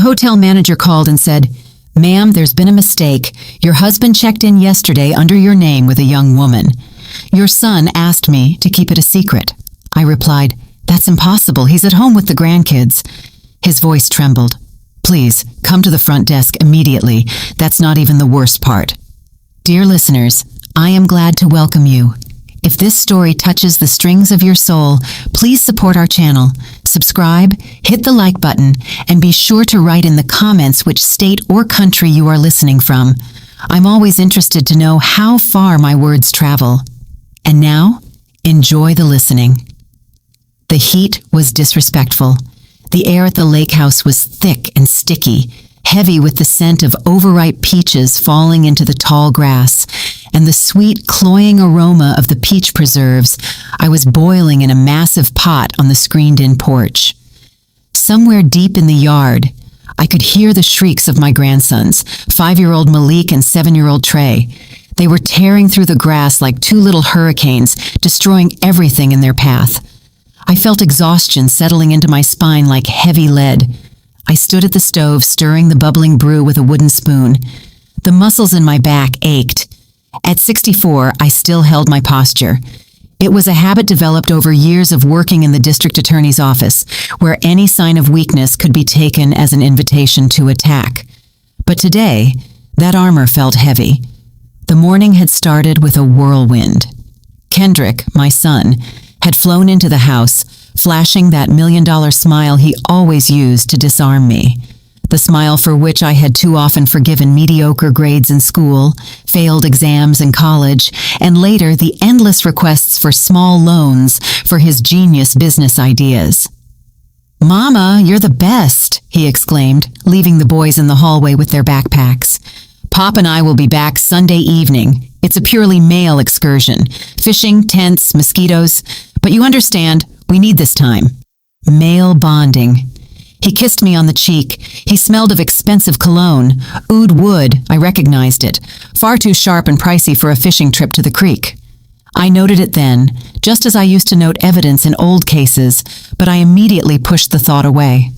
hotel manager called and said, "Ma'am, there's been a mistake. Your husband checked in yesterday under your name with a young woman. Your son asked me to keep it a secret." I replied, "That's impossible. He's at home with the grandkids." His voice trembled. "Please, come to the front desk immediately. That's not even the worst part." Dear listeners, I am glad to welcome you. If this story touches the strings of your soul, please support our channel. Subscribe, hit the like button, and be sure to write in the comments which state or country you are listening from. I'm always interested to know how far my words travel. And now, enjoy the listening. The heat was disrespectful. The air at the lake house was thick and sticky, heavy with the scent of overripe peaches falling into the tall grass, and the sweet, cloying aroma of the peach preserves I was boiling in a massive pot on the screened-in porch. Somewhere deep in the yard, I could hear the shrieks of my grandsons, 5-year-old Malik and 7-year-old Trey. They were tearing through the grass like two little hurricanes, destroying everything in their path. I felt exhaustion settling into my spine like heavy lead. I stood at the stove, stirring the bubbling brew with a wooden spoon. The muscles in my back ached. At 64, I still held my posture. It was a habit developed over years of working in the district attorney's office, where any sign of weakness could be taken as an invitation to attack. But today, that armor felt heavy. The morning had started with a whirlwind. Kendrick, my son, had flown into the house, flashing that $1,000,000 smile he always used to disarm me. The smile for which I had too often forgiven mediocre grades in school, failed exams in college, and later the endless requests for small loans for his genius business ideas. "Mama, you're the best," he exclaimed, leaving the boys in the hallway with their backpacks. "Pop and I will be back Sunday evening. It's a purely male excursion. Fishing, tents, mosquitoes. But you understand, we need this time." Male bonding. He kissed me on the cheek. He smelled of expensive cologne. Oud wood, I recognized it. Far too sharp and pricey for a fishing trip to the creek. I noted it then, just as I used to note evidence in old cases, but I immediately pushed the thought away.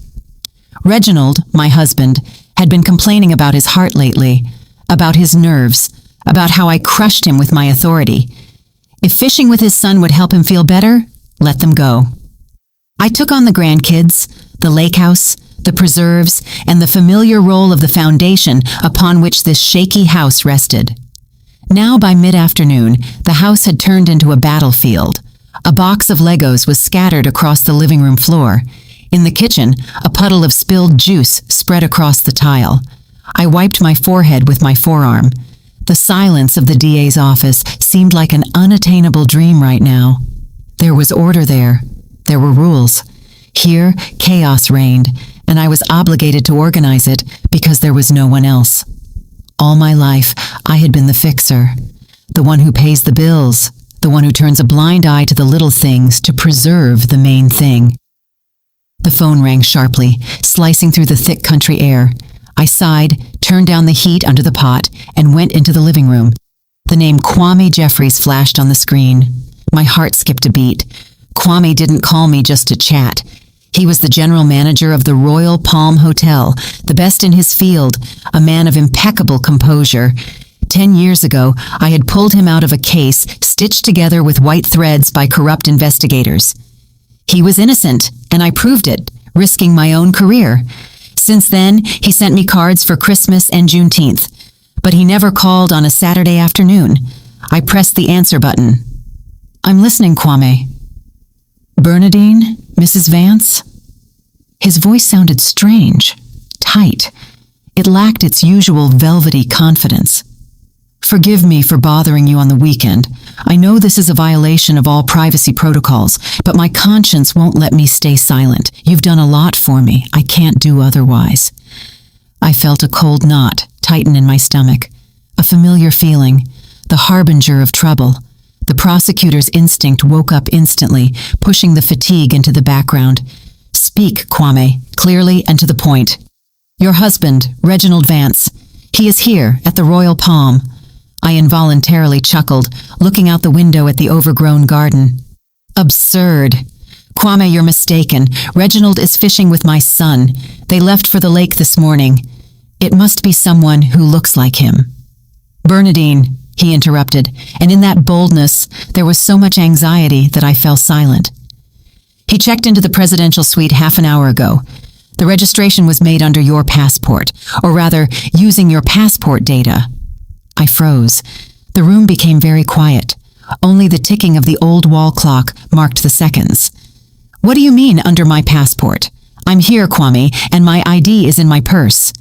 Reginald, my husband, had been complaining about his heart lately, about his nerves, about how I crushed him with my authority. If fishing with his son would help him feel better, let them go. I took on the grandkids, the lake house, the preserves, and the familiar role of the foundation upon which this shaky house rested. Now by mid-afternoon, the house had turned into a battlefield. A box of Legos was scattered across the living room floor. In the kitchen, a puddle of spilled juice spread across the tile. I wiped my forehead with my forearm. The silence of the DA's office seemed like an unattainable dream right now. There was order there. There were rules. Here, chaos reigned, and I was obligated to organize it because there was no one else. All my life, I had been the fixer, the one who pays the bills, the one who turns a blind eye to the little things to preserve the main thing. The phone rang sharply, slicing through the thick country air. I sighed, turned down the heat under the pot, and went into the living room. The name Kwame Jeffries flashed on the screen. My heart skipped a beat. Kwame didn't call me just to chat. He was the general manager of the Royal Palm Hotel, the best in his field, a man of impeccable composure. 10 years ago, I had pulled him out of a case stitched together with white threads by corrupt investigators. He was innocent, and I proved it, risking my own career. Since then, he sent me cards for Christmas and Juneteenth, but he never called on a Saturday afternoon. I pressed the answer button. "I'm listening, Kwame." "Bernadine? Mrs. Vance?" His voice sounded strange, tight. It lacked its usual velvety confidence. "Forgive me for bothering you on the weekend. I know this is a violation of all privacy protocols, but my conscience won't let me stay silent. You've done a lot for me. I can't do otherwise." I felt a cold knot tighten in my stomach, a familiar feeling, the harbinger of trouble. The prosecutor's instinct woke up instantly, pushing the fatigue into the background. "Speak, Kwame, clearly and to the point." "Your husband, Reginald Vance. He is here, at the Royal Palm." I involuntarily chuckled, looking out the window at the overgrown garden. Absurd. Kwame, you're mistaken. Reginald is fishing with my son. They left for the lake this morning. It must be someone who looks like him. Bernadine, he interrupted, and in that boldness, there was so much anxiety that I fell silent. He checked into the presidential suite half an hour ago. The registration was made under your passport, or rather, using your passport data. I froze. The room became very quiet. Only the ticking of the old wall clock marked the seconds. What do you mean, under my passport? I'm here, Kwame, and my ID is in my purse.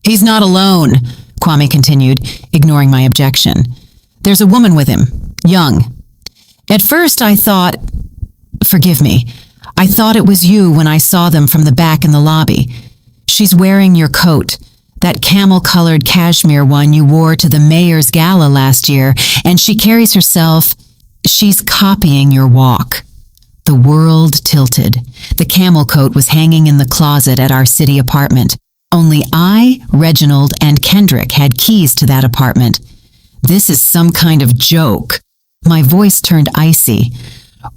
He's not alone, Kwame continued, ignoring my objection. There's a woman with him, young. At first I thought... Forgive me. I thought it was you when I saw them from the back in the lobby. She's wearing your coat, that camel-colored cashmere one you wore to the mayor's gala last year, and she carries herself... She's copying your walk. The world tilted. The camel coat was hanging in the closet at our city apartment. Only I, Reginald, and Kendrick had keys to that apartment. This is some kind of joke. My voice turned icy.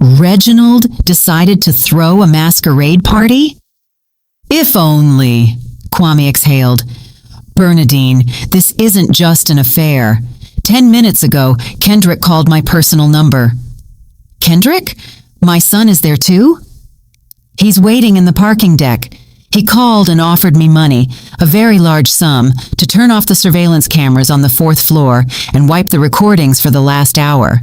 Reginald decided to throw a masquerade party? If only, Kwame exhaled. Bernadine, this isn't just an affair. 10 minutes ago, Kendrick called my personal number. Kendrick? My son is there too? He's waiting in the parking deck. He called and offered me money, a very large sum, to turn off the surveillance cameras on the 4th floor and wipe the recordings for the last hour.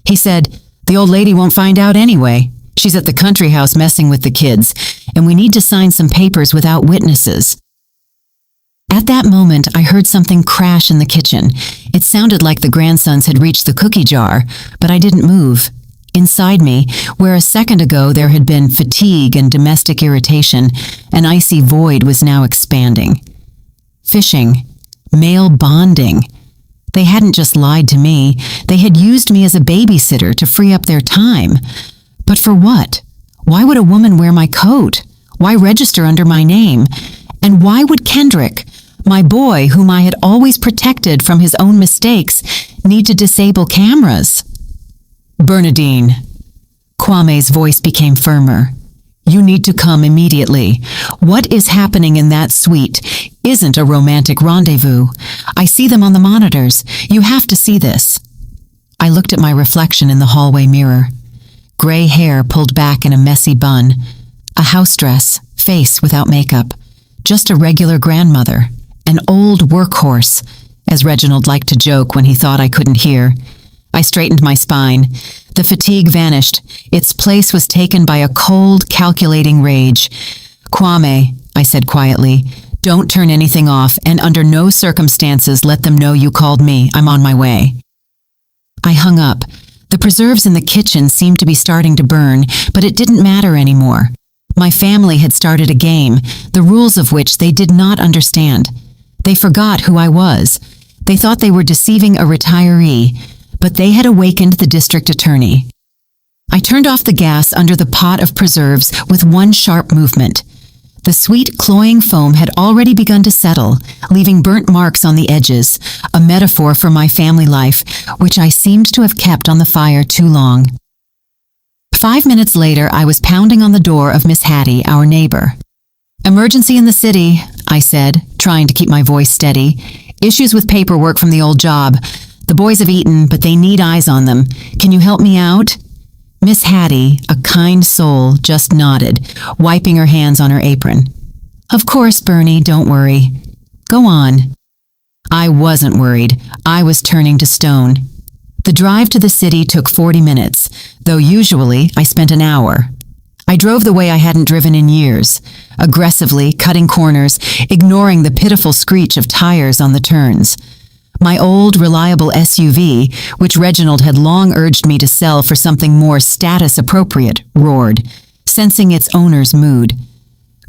He said, the old lady won't find out anyway. She's at the country house messing with the kids, and we need to sign some papers without witnesses. At that moment, I heard something crash in the kitchen. It sounded like the grandsons had reached the cookie jar, but I didn't move. Inside me, where a second ago there had been fatigue and domestic irritation, an icy void was now expanding. Fishing. Male bonding. They hadn't just lied to me. They had used me as a babysitter to free up their time. But for what? Why would a woman wear my coat? Why register under my name? And why would Kendrick, my boy whom I had always protected from his own mistakes, need to disable cameras? Bernadine. Kwame's voice became firmer. You need to come immediately. What is happening in that suite isn't a romantic rendezvous. I see them on the monitors. You have to see this. I looked at my reflection in the hallway mirror. Gray hair pulled back in a messy bun. A house dress, face without makeup. Just a regular grandmother. An old workhorse, as Reginald liked to joke when he thought I couldn't hear. I straightened my spine. The fatigue vanished. Its place was taken by a cold, calculating rage. Kwame, I said quietly, don't turn anything off, and under no circumstances let them know you called me. I'm on my way. I hung up. The preserves in the kitchen seemed to be starting to burn, but it didn't matter anymore. My family had started a game, the rules of which they did not understand. They forgot who I was. They thought they were deceiving a retiree, but they had awakened the district attorney. I turned off the gas under the pot of preserves with one sharp movement. The sweet, cloying foam had already begun to settle, leaving burnt marks on the edges, a metaphor for my family life, which I seemed to have kept on the fire too long. 5 minutes later, I was pounding on the door of Miss Hattie, our neighbor. Emergency in the city, I said, trying to keep my voice steady. Issues with paperwork from the old job. The boys have eaten, but they need eyes on them. Can you help me out? Miss Hattie, a kind soul, just nodded, wiping her hands on her apron. Of course, Bernie, don't worry. Go on. I wasn't worried. I was turning to stone. The drive to the city took 40 minutes, though usually I spent an hour. I drove the way I hadn't driven in years, aggressively cutting corners, ignoring the pitiful screech of tires on the turns. My old, reliable SUV, which Reginald had long urged me to sell for something more status-appropriate, roared, sensing its owner's mood.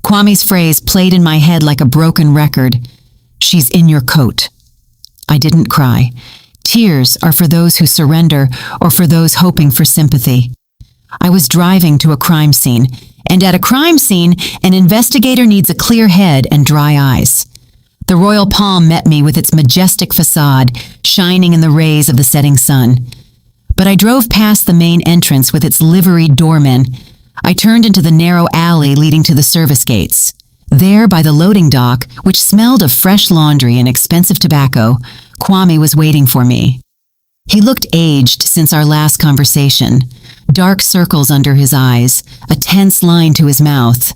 Kwame's phrase played in my head like a broken record. She's in your coat. I didn't cry. Tears are for those who surrender or for those hoping for sympathy. I was driving to a crime scene, and at a crime scene, an investigator needs a clear head and dry eyes. The Royal Palm met me with its majestic facade, shining in the rays of the setting sun. But I drove past the main entrance with its liveried doormen. I turned into the narrow alley leading to the service gates. There, by the loading dock, which smelled of fresh laundry and expensive tobacco, Kwame was waiting for me. He looked aged since our last conversation, dark circles under his eyes, a tense line to his mouth.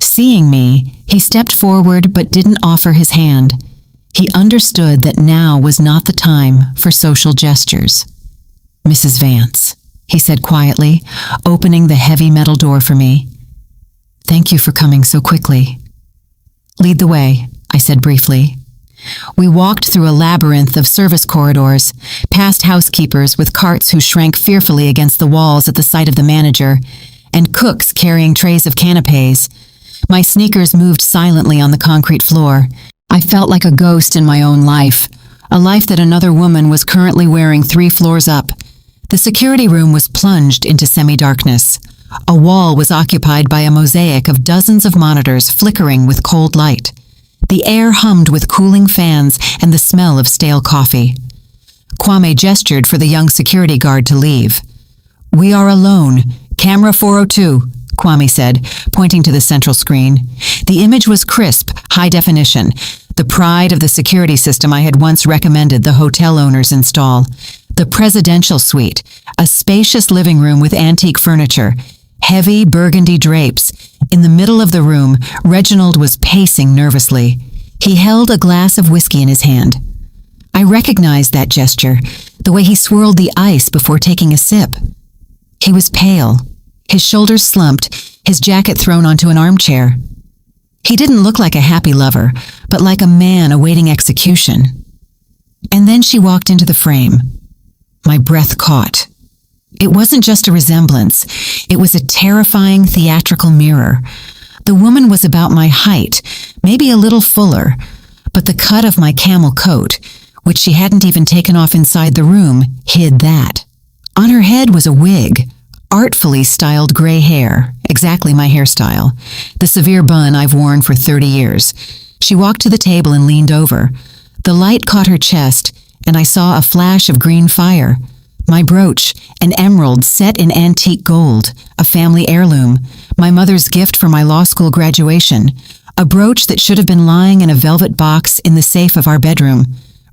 Seeing me, he stepped forward but didn't offer his hand. He understood that now was not the time for social gestures. "Mrs. Vance," he said quietly, opening the heavy metal door for me. "Thank you for coming so quickly." "Lead the way," I said briefly. We walked through a labyrinth of service corridors, past housekeepers with carts who shrank fearfully against the walls at the sight of the manager, and cooks carrying trays of canapes. My sneakers moved silently on the concrete floor. I felt like a ghost in my own life, a life that another woman was currently wearing 3 floors up. The security room was plunged into semi-darkness. A wall was occupied by a mosaic of dozens of monitors flickering with cold light. The air hummed with cooling fans and the smell of stale coffee. Kwame gestured for the young security guard to leave. "We are alone. Camera 402, Kwame said, pointing to the central screen. The image was crisp, high definition, the pride of the security system I had once recommended the hotel owners install. The presidential suite, a spacious living room with antique furniture, heavy burgundy drapes. In the middle of the room, Reginald was pacing nervously. He held a glass of whiskey in his hand. I recognized that gesture, the way he swirled the ice before taking a sip. He was pale, his shoulders slumped, his jacket thrown onto an armchair. He didn't look like a happy lover, but like a man awaiting execution. And then she walked into the frame. My breath caught. It wasn't just a resemblance. It was a terrifying theatrical mirror. The woman was about my height, maybe a little fuller, but the cut of my camel coat, which she hadn't even taken off inside the room, hid that. On her head was a wig, artfully styled gray hair, exactly my hairstyle, the severe bun I've worn for 30 years. She walked to the table and leaned over. The light caught her chest, and I saw a flash of green fire. My brooch, an emerald set in antique gold, a family heirloom, my mother's gift for my law school graduation, a brooch that should have been lying in a velvet box in the safe of our bedroom.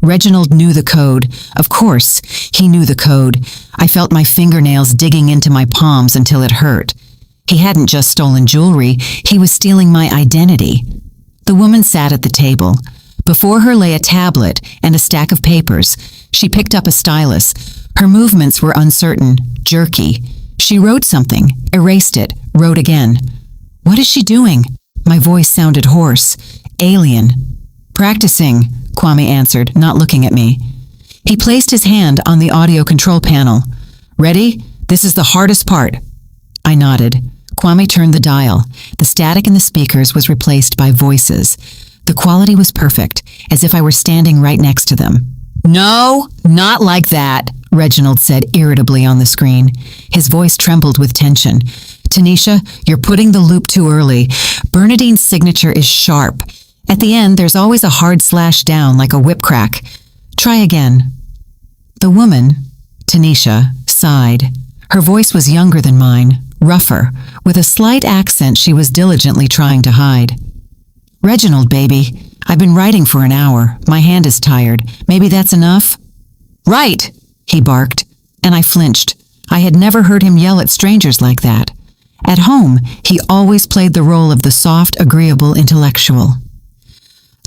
Reginald knew the code. Of course, he knew the code. I felt my fingernails digging into my palms until it hurt. He hadn't just stolen jewelry, he was stealing my identity. The woman sat at the table. Before her lay a tablet and a stack of papers. She picked up a stylus. Her movements were uncertain, jerky. She wrote something, erased it, wrote again. What is she doing? My voice sounded hoarse. Alien. Practicing, Kwame answered, not looking at me. He placed his hand on the audio control panel. Ready? This is the hardest part. I nodded. Kwame turned the dial. The static in the speakers was replaced by voices. The quality was perfect, as if I were standing right next to them. No, not like that, Reginald said irritably on the screen. His voice trembled with tension. Tanisha, you're putting the loop too early. Bernadine's signature is sharp. At the end, there's always a hard slash down like a whip crack. Try again. The woman, Tanisha, sighed. Her voice was younger than mine, rougher, with a slight accent she was diligently trying to hide. Reginald, baby, I've been writing for an hour. My hand is tired. Maybe that's enough? Right, he barked, and I flinched. I had never heard him yell at strangers like that. At home, he always played the role of the soft, agreeable intellectual.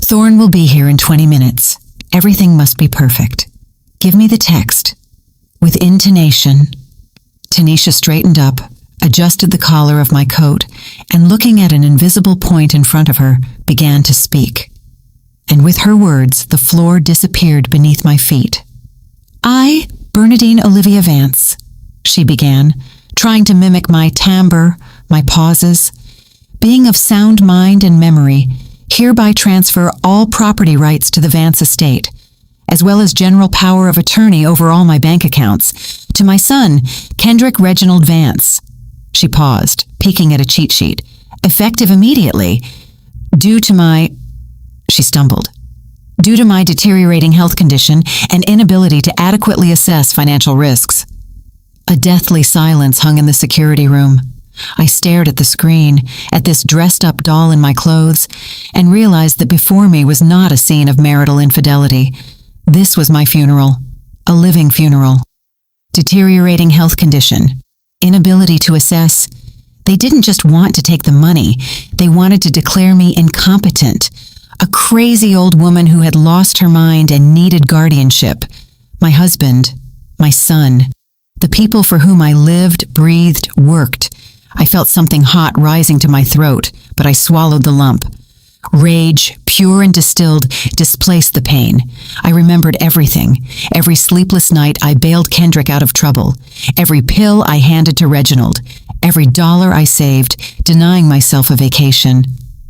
Thorne will be here in 20 minutes. Everything must be perfect. Give me the text. With intonation. Tanisha straightened up, adjusted the collar of my coat, and looking at an invisible point in front of her, began to speak. And with her words, the floor disappeared beneath my feet. I, Bernadine Olivia Vance, she began, trying to mimic my timbre, my pauses. Being of sound mind and memory, hereby transfer all property rights to the Vance estate, as well as general power of attorney over all my bank accounts, to my son, Kendrick Reginald Vance. She paused, peeking at a cheat sheet. Effective immediately. Due to my deteriorating health condition and inability to adequately assess financial risks. A deathly silence hung in the security room. I stared at the screen, at this dressed-up doll in my clothes, and realized that before me was not a scene of marital infidelity. This was my funeral, a living funeral. Deteriorating health condition, inability to assess. They didn't just want to take the money, they wanted to declare me incompetent. A crazy old woman who had lost her mind and needed guardianship. My husband, my son, the people for whom I lived, breathed, worked. I felt something hot rising to my throat, but I swallowed the lump. Rage, pure and distilled, displaced the pain. I remembered everything. Every sleepless night I bailed Kendrick out of trouble. Every pill I handed to Reginald. Every dollar I saved, denying myself a vacation.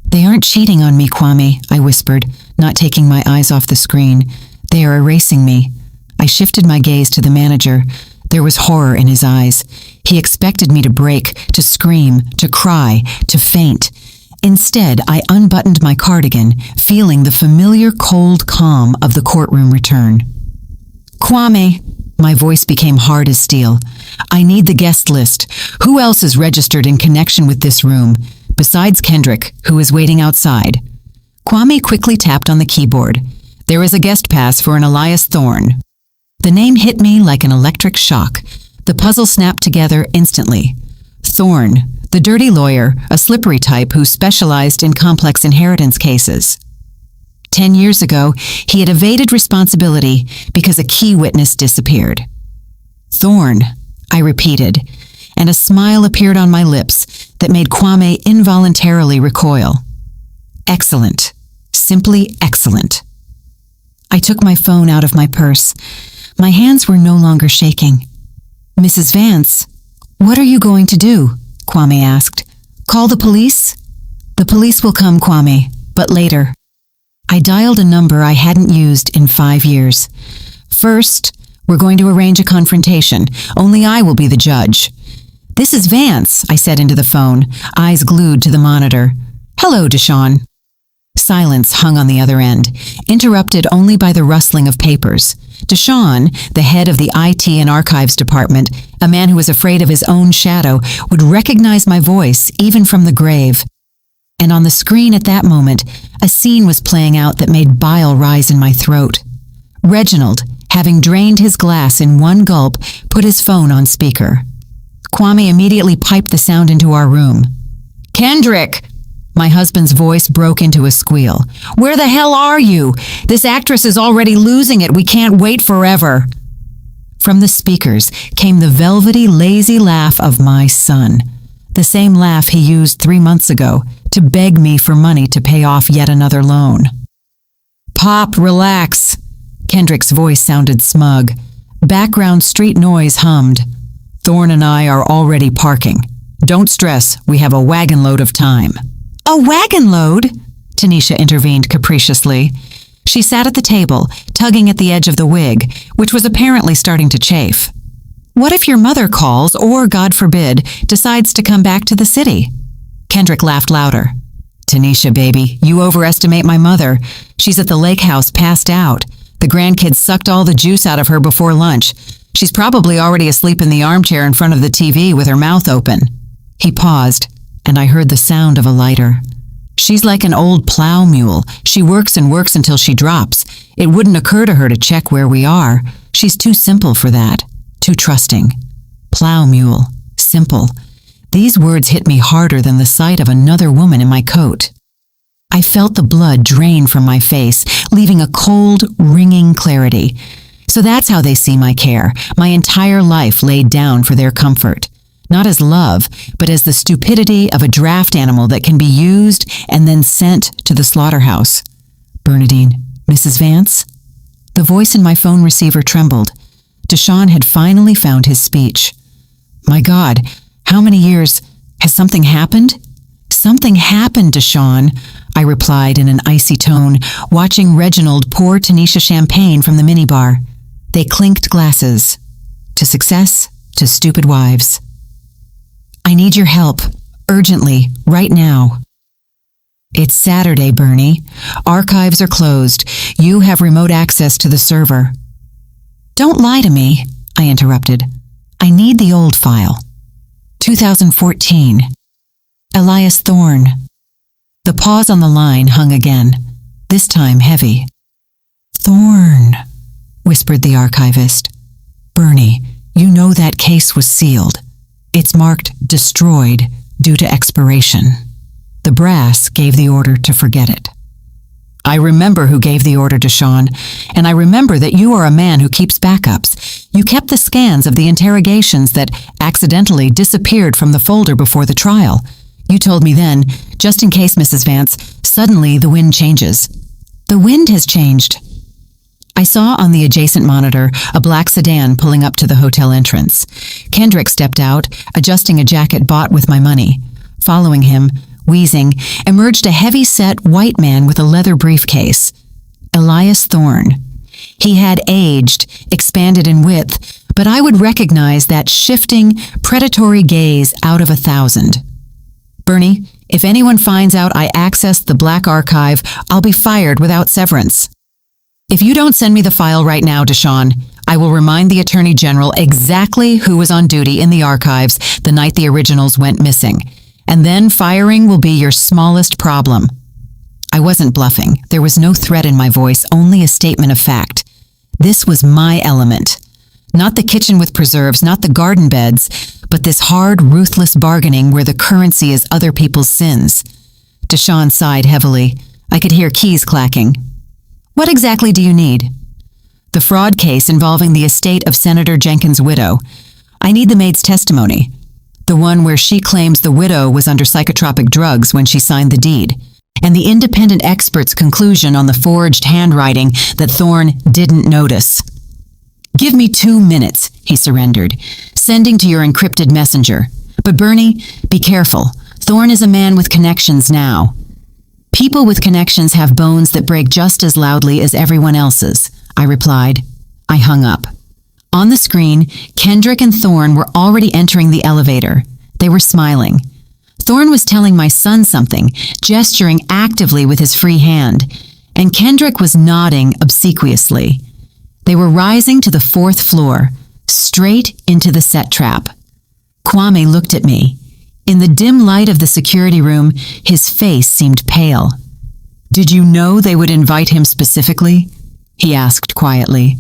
They aren't cheating on me, Kwame, I whispered, not taking my eyes off the screen. They are erasing me. I shifted my gaze to the manager. There was horror in his eyes. He expected me to break, to scream, to cry, to faint. Instead, I unbuttoned my cardigan, feeling the familiar cold calm of the courtroom return. Kwame, my voice became hard as steel. I need the guest list. Who else is registered in connection with this room, besides Kendrick, who is waiting outside? Kwame quickly tapped on the keyboard. There is a guest pass for an Elias Thorne. The name hit me like an electric shock. The puzzle snapped together instantly. Thorne, the dirty lawyer, a slippery type who specialized in complex inheritance cases. 10 years ago, he had evaded responsibility because a key witness disappeared. Thorne, I repeated, and a smile appeared on my lips that made Kwame involuntarily recoil. Excellent. Simply excellent. I took my phone out of my purse. My hands were no longer shaking. Mrs. Vance, what are you going to do? Kwame asked. Call the police? The police will come, Kwame, but later. I dialed a number I hadn't used in 5 years. First, we're going to arrange a confrontation. Only I will be the judge. This is Vance, I said into the phone, eyes glued to the monitor. Hello, Deshawn. Silence hung on the other end, interrupted only by the rustling of papers. Deshawn, the head of the IT and Archives department, a man who was afraid of his own shadow, would recognize my voice even from the grave. And on the screen at that moment, a scene was playing out that made bile rise in my throat. Reginald, having drained his glass in one gulp, put his phone on speaker. Kwame immediately piped the sound into our room. Kendrick! My husband's voice broke into a squeal. Where the hell are you? This actress is already losing it. We can't wait forever. From the speakers came the velvety, lazy laugh of my son. The same laugh he used 3 months ago to beg me for money to pay off yet another loan. Pop, relax. Kendrick's voice sounded smug. Background street noise hummed. Thorne and I are already parking. Don't stress, we have a wagon load of time. A wagon load? Tanisha intervened capriciously. She sat at the table, tugging at the edge of the wig, which was apparently starting to chafe. What if your mother calls, or, God forbid, decides to come back to the city? Kendrick laughed louder. Tanisha, baby, you overestimate my mother. She's at the lake house, passed out. The grandkids sucked all the juice out of her before lunch. She's probably already asleep in the armchair in front of the TV with her mouth open. He paused, and I heard the sound of a lighter. She's like an old plow mule. She works and works until she drops. It wouldn't occur to her to check where we are. She's too simple for that. Too trusting. Plow mule. Simple. These words hit me harder than the sight of another woman in my coat. I felt the blood drain from my face, leaving a cold, ringing clarity. So that's how they see my care, my entire life laid down for their comfort. Not as love, but as the stupidity of a draft animal that can be used and then sent to the slaughterhouse. Bernadine, Mrs. Vance? The voice in my phone receiver trembled. Deshawn had finally found his speech. My God, how many years? Has something happened? Something happened, Deshawn, I replied in an icy tone, watching Reginald pour Tanisha champagne from the minibar. They clinked glasses. To success, to stupid wives. I need your help, urgently, right now. It's Saturday, Bernie. Archives are closed. You have remote access to the server. Don't lie to me, I interrupted. I need the old file. 2014. Elias Thorne. The pause on the line hung again, this time heavy. Thorne, whispered the archivist. Bernie, you know that case was sealed. It's marked destroyed due to expiration. The brass gave the order to forget it. I remember who gave the order, Deshawn, and I remember that you are a man who keeps backups. You kept the scans of the interrogations that accidentally disappeared from the folder before the trial. You told me then, just in case, Mrs. Vance, suddenly the wind changes. The wind has changed. I saw on the adjacent monitor a black sedan pulling up to the hotel entrance. Kendrick stepped out, adjusting a jacket bought with my money. Following him, wheezing, emerged a heavy-set white man with a leather briefcase. Elias Thorne. He had aged, expanded in width, but I would recognize that shifting, predatory gaze out of 1,000. Bernie, if anyone finds out I accessed the Black Archive, I'll be fired without severance. If you don't send me the file right now, Deshawn, I will remind the Attorney General exactly who was on duty in the archives the night the originals went missing, and then firing will be your smallest problem. I wasn't bluffing. There was no threat in my voice, only a statement of fact. This was my element. Not the kitchen with preserves, not the garden beds, but this hard, ruthless bargaining where the currency is other people's sins. Deshawn sighed heavily. I could hear keys clacking. What exactly do you need? The fraud case involving the estate of Senator Jenkins' widow. I need the maid's testimony. The one where she claims the widow was under psychotropic drugs when she signed the deed. And the independent expert's conclusion on the forged handwriting that Thorne didn't notice. Give me 2 minutes, he surrendered, sending to your encrypted messenger. But Bernie, be careful. Thorne is a man with connections now. People with connections have bones that break just as loudly as everyone else's, I replied. I hung up. On the screen, Kendrick and Thorne were already entering the elevator. They were smiling. Thorne was telling my son something, gesturing actively with his free hand, and Kendrick was nodding obsequiously. They were rising to the 4th floor, straight into the set trap. Kwame looked at me. In the dim light of the security room, his face seemed pale. Did you know they would invite him specifically? He asked quietly.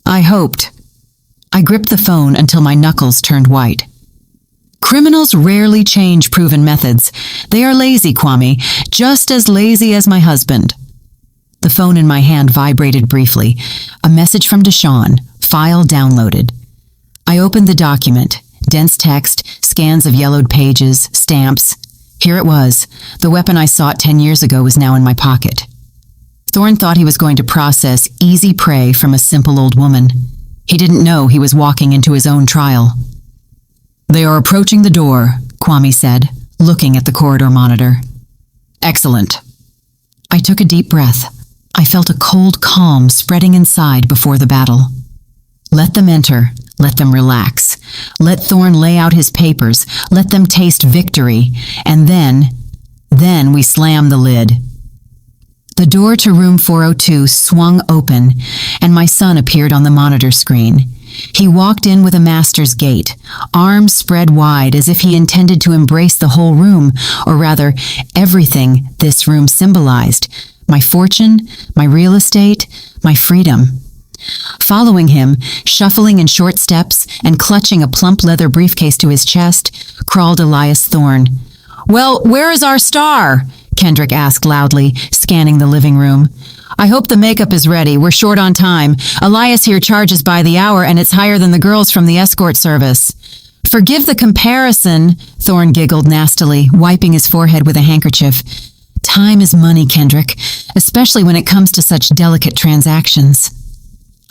I hoped. I gripped the phone until my knuckles turned white. Criminals rarely change proven methods. They are lazy, Kwame, just as lazy as my husband. The phone in my hand vibrated briefly. A message from Deshawn, file downloaded. I opened the document, dense text, scans of yellowed pages, stamps. Here it was. The weapon I sought 10 years ago was now in my pocket. Thorne thought he was going to process easy prey from a simple old woman. He didn't know he was walking into his own trial. They are approaching the door, Kwame said, looking at the corridor monitor. Excellent. I took a deep breath. I felt a cold calm spreading inside before the battle. Let them enter. Let them relax. Let Thorne lay out his papers. Let them taste victory. And then we slam the lid. The door to room 402 swung open, and my son appeared on the monitor screen. He walked in with a master's gait, arms spread wide as if he intended to embrace the whole room, or rather, everything this room symbolized. My fortune, my real estate, my freedom. Following him, shuffling in short steps and clutching a plump leather briefcase to his chest, crawled Elias Thorne. Well, where is our star? Kendrick asked loudly, scanning the living room. I hope the makeup is ready. We're short on time. Elias here charges by the hour, and it's higher than the girls from the escort service. Forgive the comparison, Thorne giggled nastily, wiping his forehead with a handkerchief. Time is money, Kendrick, especially when it comes to such delicate transactions.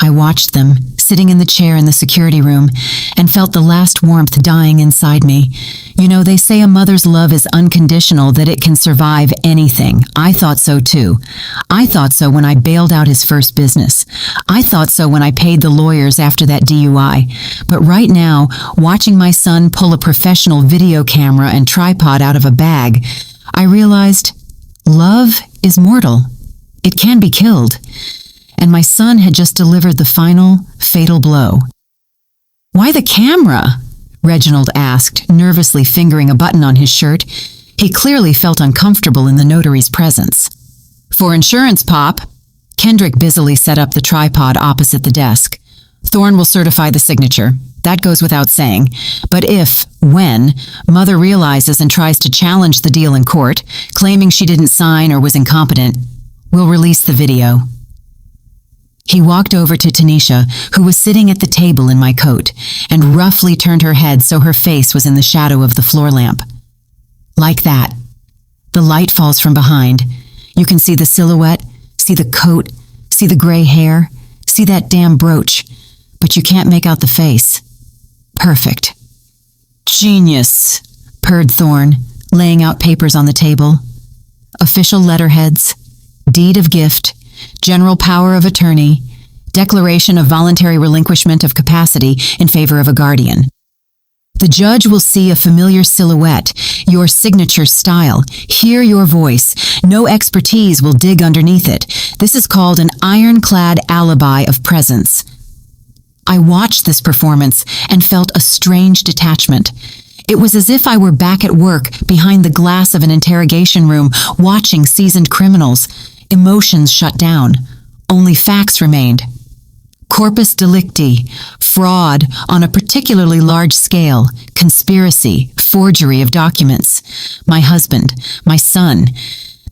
I watched them, sitting in the chair in the security room, and felt the last warmth dying inside me. You know, they say a mother's love is unconditional, that it can survive anything. I thought so too. I thought so when I bailed out his first business. I thought so when I paid the lawyers after that DUI. But right now, watching my son pull a professional video camera and tripod out of a bag, I realized love is mortal. It can be killed. And my son had just delivered the final, fatal blow. Why the camera? Reginald asked, nervously fingering a button on his shirt. He clearly felt uncomfortable in the notary's presence. For insurance, Pop. Kendrick busily set up the tripod opposite the desk. Thorne will certify the signature. That goes without saying. But when, Mother realizes and tries to challenge the deal in court, claiming she didn't sign or was incompetent, we'll release the video. He walked over to Tanisha, who was sitting at the table in my coat, and roughly turned her head so her face was in the shadow of the floor lamp. Like that. The light falls from behind. You can see the silhouette, see the coat, see the gray hair, see that damn brooch, but you can't make out the face. Perfect. Genius, purred Thorne, laying out papers on the table. Official letterheads, deed of gift, general power of attorney, declaration of voluntary relinquishment of capacity in favor of a guardian. The judge will see a familiar silhouette, your signature style, hear your voice. No expertise will dig underneath it. This is called an ironclad alibi of presence. I watched this performance and felt a strange detachment. It was as if I were back at work behind the glass of an interrogation room watching seasoned criminals. Emotions shut down. Only facts remained. Corpus delicti, fraud on a particularly large scale, conspiracy, forgery of documents. My husband, my son,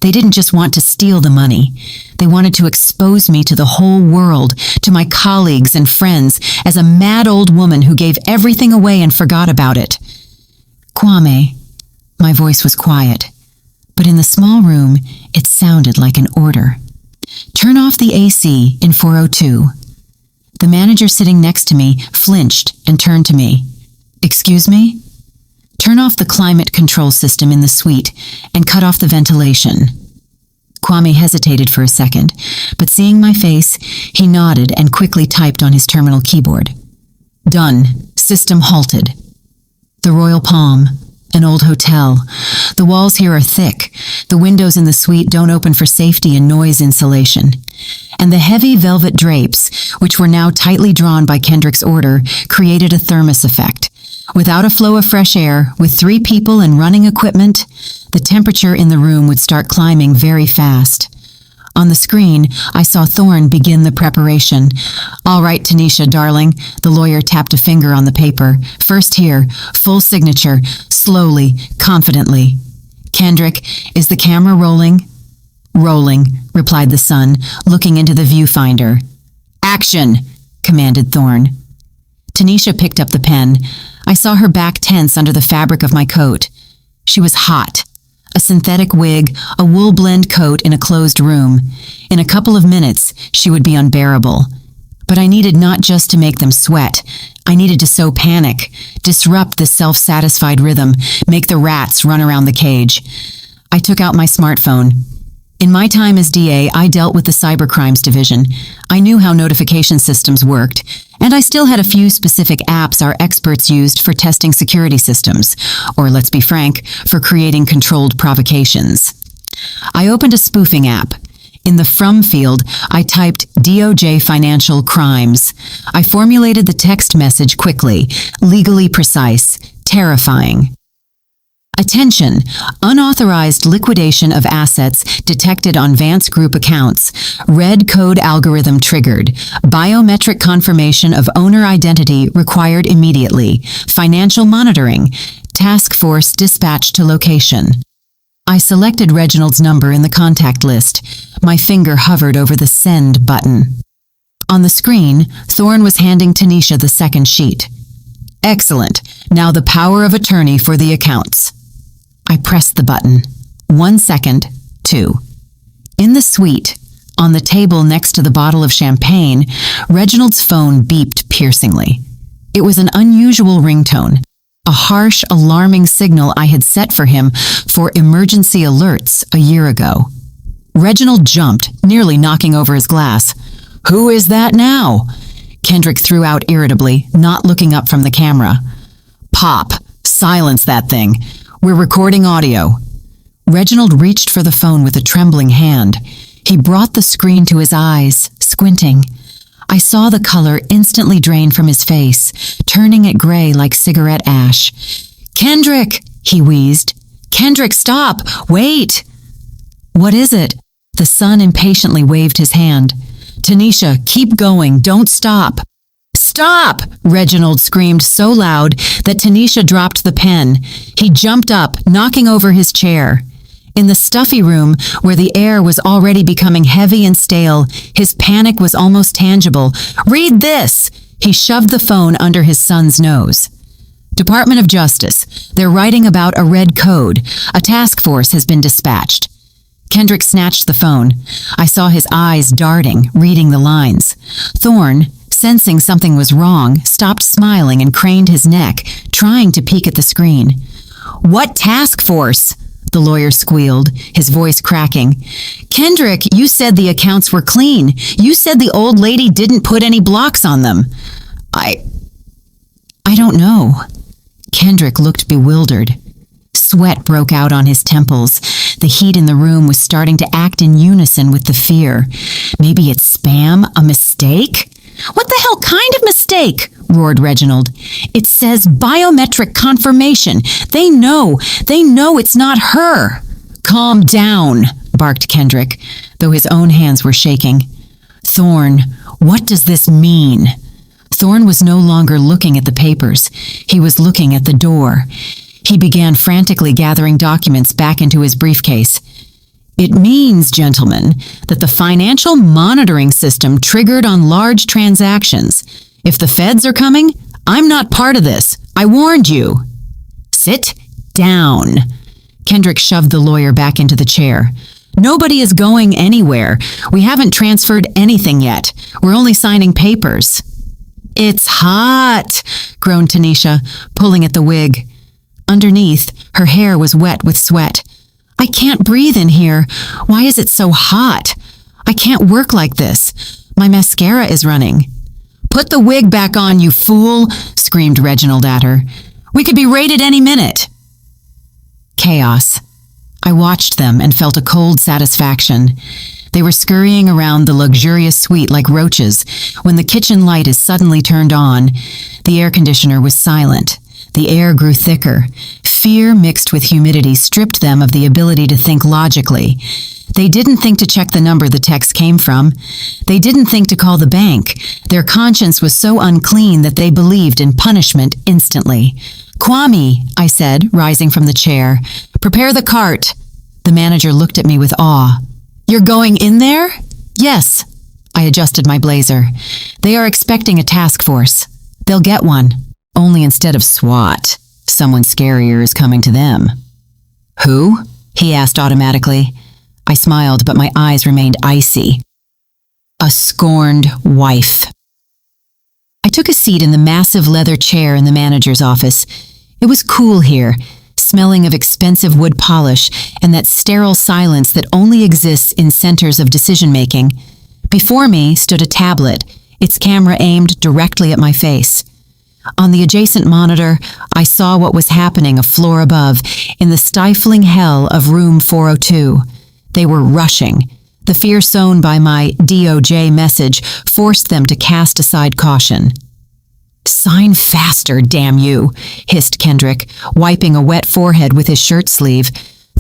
they didn't just want to steal the money. They wanted to expose me to the whole world, to my colleagues and friends, as a mad old woman who gave everything away and forgot about it. Kwame, my voice was quiet, but in the small room, it sounded like an order. Turn off the AC in 402. The manager sitting next to me flinched and turned to me. Excuse me? Turn off the climate control system in the suite and cut off the ventilation. Kwame hesitated for a second, but seeing my face, he nodded and quickly typed on his terminal keyboard. Done. System halted. The Royal Palm, an old hotel. The walls here are thick. The windows in the suite don't open for safety and noise insulation. And the heavy velvet drapes, which were now tightly drawn by Kendrick's order, created a thermos effect. Without a flow of fresh air, with 3 people and running equipment, the temperature in the room would start climbing very fast. On the screen, I saw Thorne begin the preparation. All right, Tanisha, darling, the lawyer tapped a finger on the paper. First here, full signature, slowly, confidently. Kendrick, is the camera rolling? Rolling, replied the son, looking into the viewfinder. Action, commanded Thorne. Tanisha picked up the pen. I saw her back tense under the fabric of my coat. She was hot. A synthetic wig, a wool blend coat in a closed room. In a couple of minutes, she would be unbearable. But I needed not just to make them sweat. I needed to sow panic, disrupt the self-satisfied rhythm, make the rats run around the cage. I took out my smartphone. In my time as DA, I dealt with the Cybercrimes Division. I knew how notification systems worked, and I still had a few specific apps our experts used for testing security systems, or let's be frank, for creating controlled provocations. I opened a spoofing app. In the From field, I typed DOJ Financial Crimes. I formulated the text message quickly, legally precise, terrifying. Attention! Unauthorized liquidation of assets detected on Vance Group accounts. Red code algorithm triggered. Biometric confirmation of owner identity required immediately. Financial monitoring. Task force dispatched to location. I selected Reginald's number in the contact list. My finger hovered over the send button. On the screen, Thorne was handing Tanisha the second sheet. Excellent. Now the power of attorney for the accounts. I pressed the button. 1 second, 2. In the suite, on the table next to the bottle of champagne, Reginald's phone beeped piercingly. It was an unusual ringtone, a harsh, alarming signal I had set for him for emergency alerts a year ago. Reginald jumped, nearly knocking over his glass. Who is that now? Kendrick threw out irritably, not looking up from the camera. Pop, silence that thing. We're recording audio. Reginald reached for the phone with a trembling hand. He brought the screen to his eyes, squinting. I saw the color instantly drain from his face, turning it gray like cigarette ash. "Kendrick," he wheezed. "Kendrick, stop! Wait!" "What is it?" The son impatiently waved his hand. "Tanisha, keep going. Don't stop." "Stop!" Reginald screamed so loud that Tanisha dropped the pen. He jumped up, knocking over his chair. In the stuffy room, where the air was already becoming heavy and stale, his panic was almost tangible. "Read this!" He shoved the phone under his son's nose. "Department of Justice. They're writing about a red code. A task force has been dispatched." Kendrick snatched the phone. I saw his eyes darting, reading the lines. Thorne, sensing something was wrong, stopped smiling and craned his neck, trying to peek at the screen. "What task force?" the lawyer squealed, his voice cracking. "Kendrick, you said the accounts were clean. You said the old lady didn't put any blocks on them." I don't know." Kendrick looked bewildered. Sweat broke out on his temples. The heat in the room was starting to act in unison with the fear. "Maybe it's spam? A mistake?" "What the hell kind of mistake?" roared Reginald. "It says biometric confirmation. They know it's not her." "Calm down," barked Kendrick, though his own hands were shaking. "Thorne, what does this mean?" Thorne was no longer looking at the papers. He was looking at the door. He began frantically gathering documents back into his briefcase. "It means, gentlemen, that the financial monitoring system triggered on large transactions. If the feds are coming, I'm not part of this. I warned you." "Sit down." Kendrick shoved the lawyer back into the chair. "Nobody is going anywhere. We haven't transferred anything yet. We're only signing papers." "It's hot," groaned Tanisha, pulling at the wig. Underneath, her hair was wet with sweat. "I can't breathe in here. Why is it so hot? I can't work like this. My mascara is running." "Put the wig back on, you fool," screamed Reginald at her. "We could be raided any minute." Chaos. I watched them and felt a cold satisfaction. They were scurrying around the luxurious suite like roaches when the kitchen light is suddenly turned on. The air conditioner was silent. The air grew thicker. Fear mixed with humidity stripped them of the ability to think logically. They didn't think to check the number the text came from. They didn't think to call the bank. Their conscience was so unclean that they believed in punishment instantly. "Kwame," I said, rising from the chair. "Prepare the cart." The manager looked at me with awe. "You're going in there?" "Yes." I adjusted my blazer. "They are expecting a task force. They'll get one. Only instead of SWAT, someone scarier is coming to them." "Who?" he asked automatically. I smiled, but my eyes remained icy. "A scorned wife." I took a seat in the massive leather chair in the manager's office. It was cool here, smelling of expensive wood polish and that sterile silence that only exists in centers of decision-making. Before me stood a tablet, its camera aimed directly at my face. On the adjacent monitor, I saw what was happening a floor above, in the stifling hell of room 402. They were rushing. The fear sown by my DOJ message forced them to cast aside caution. "Sign faster, damn you," hissed Kendrick, wiping a wet forehead with his shirt sleeve.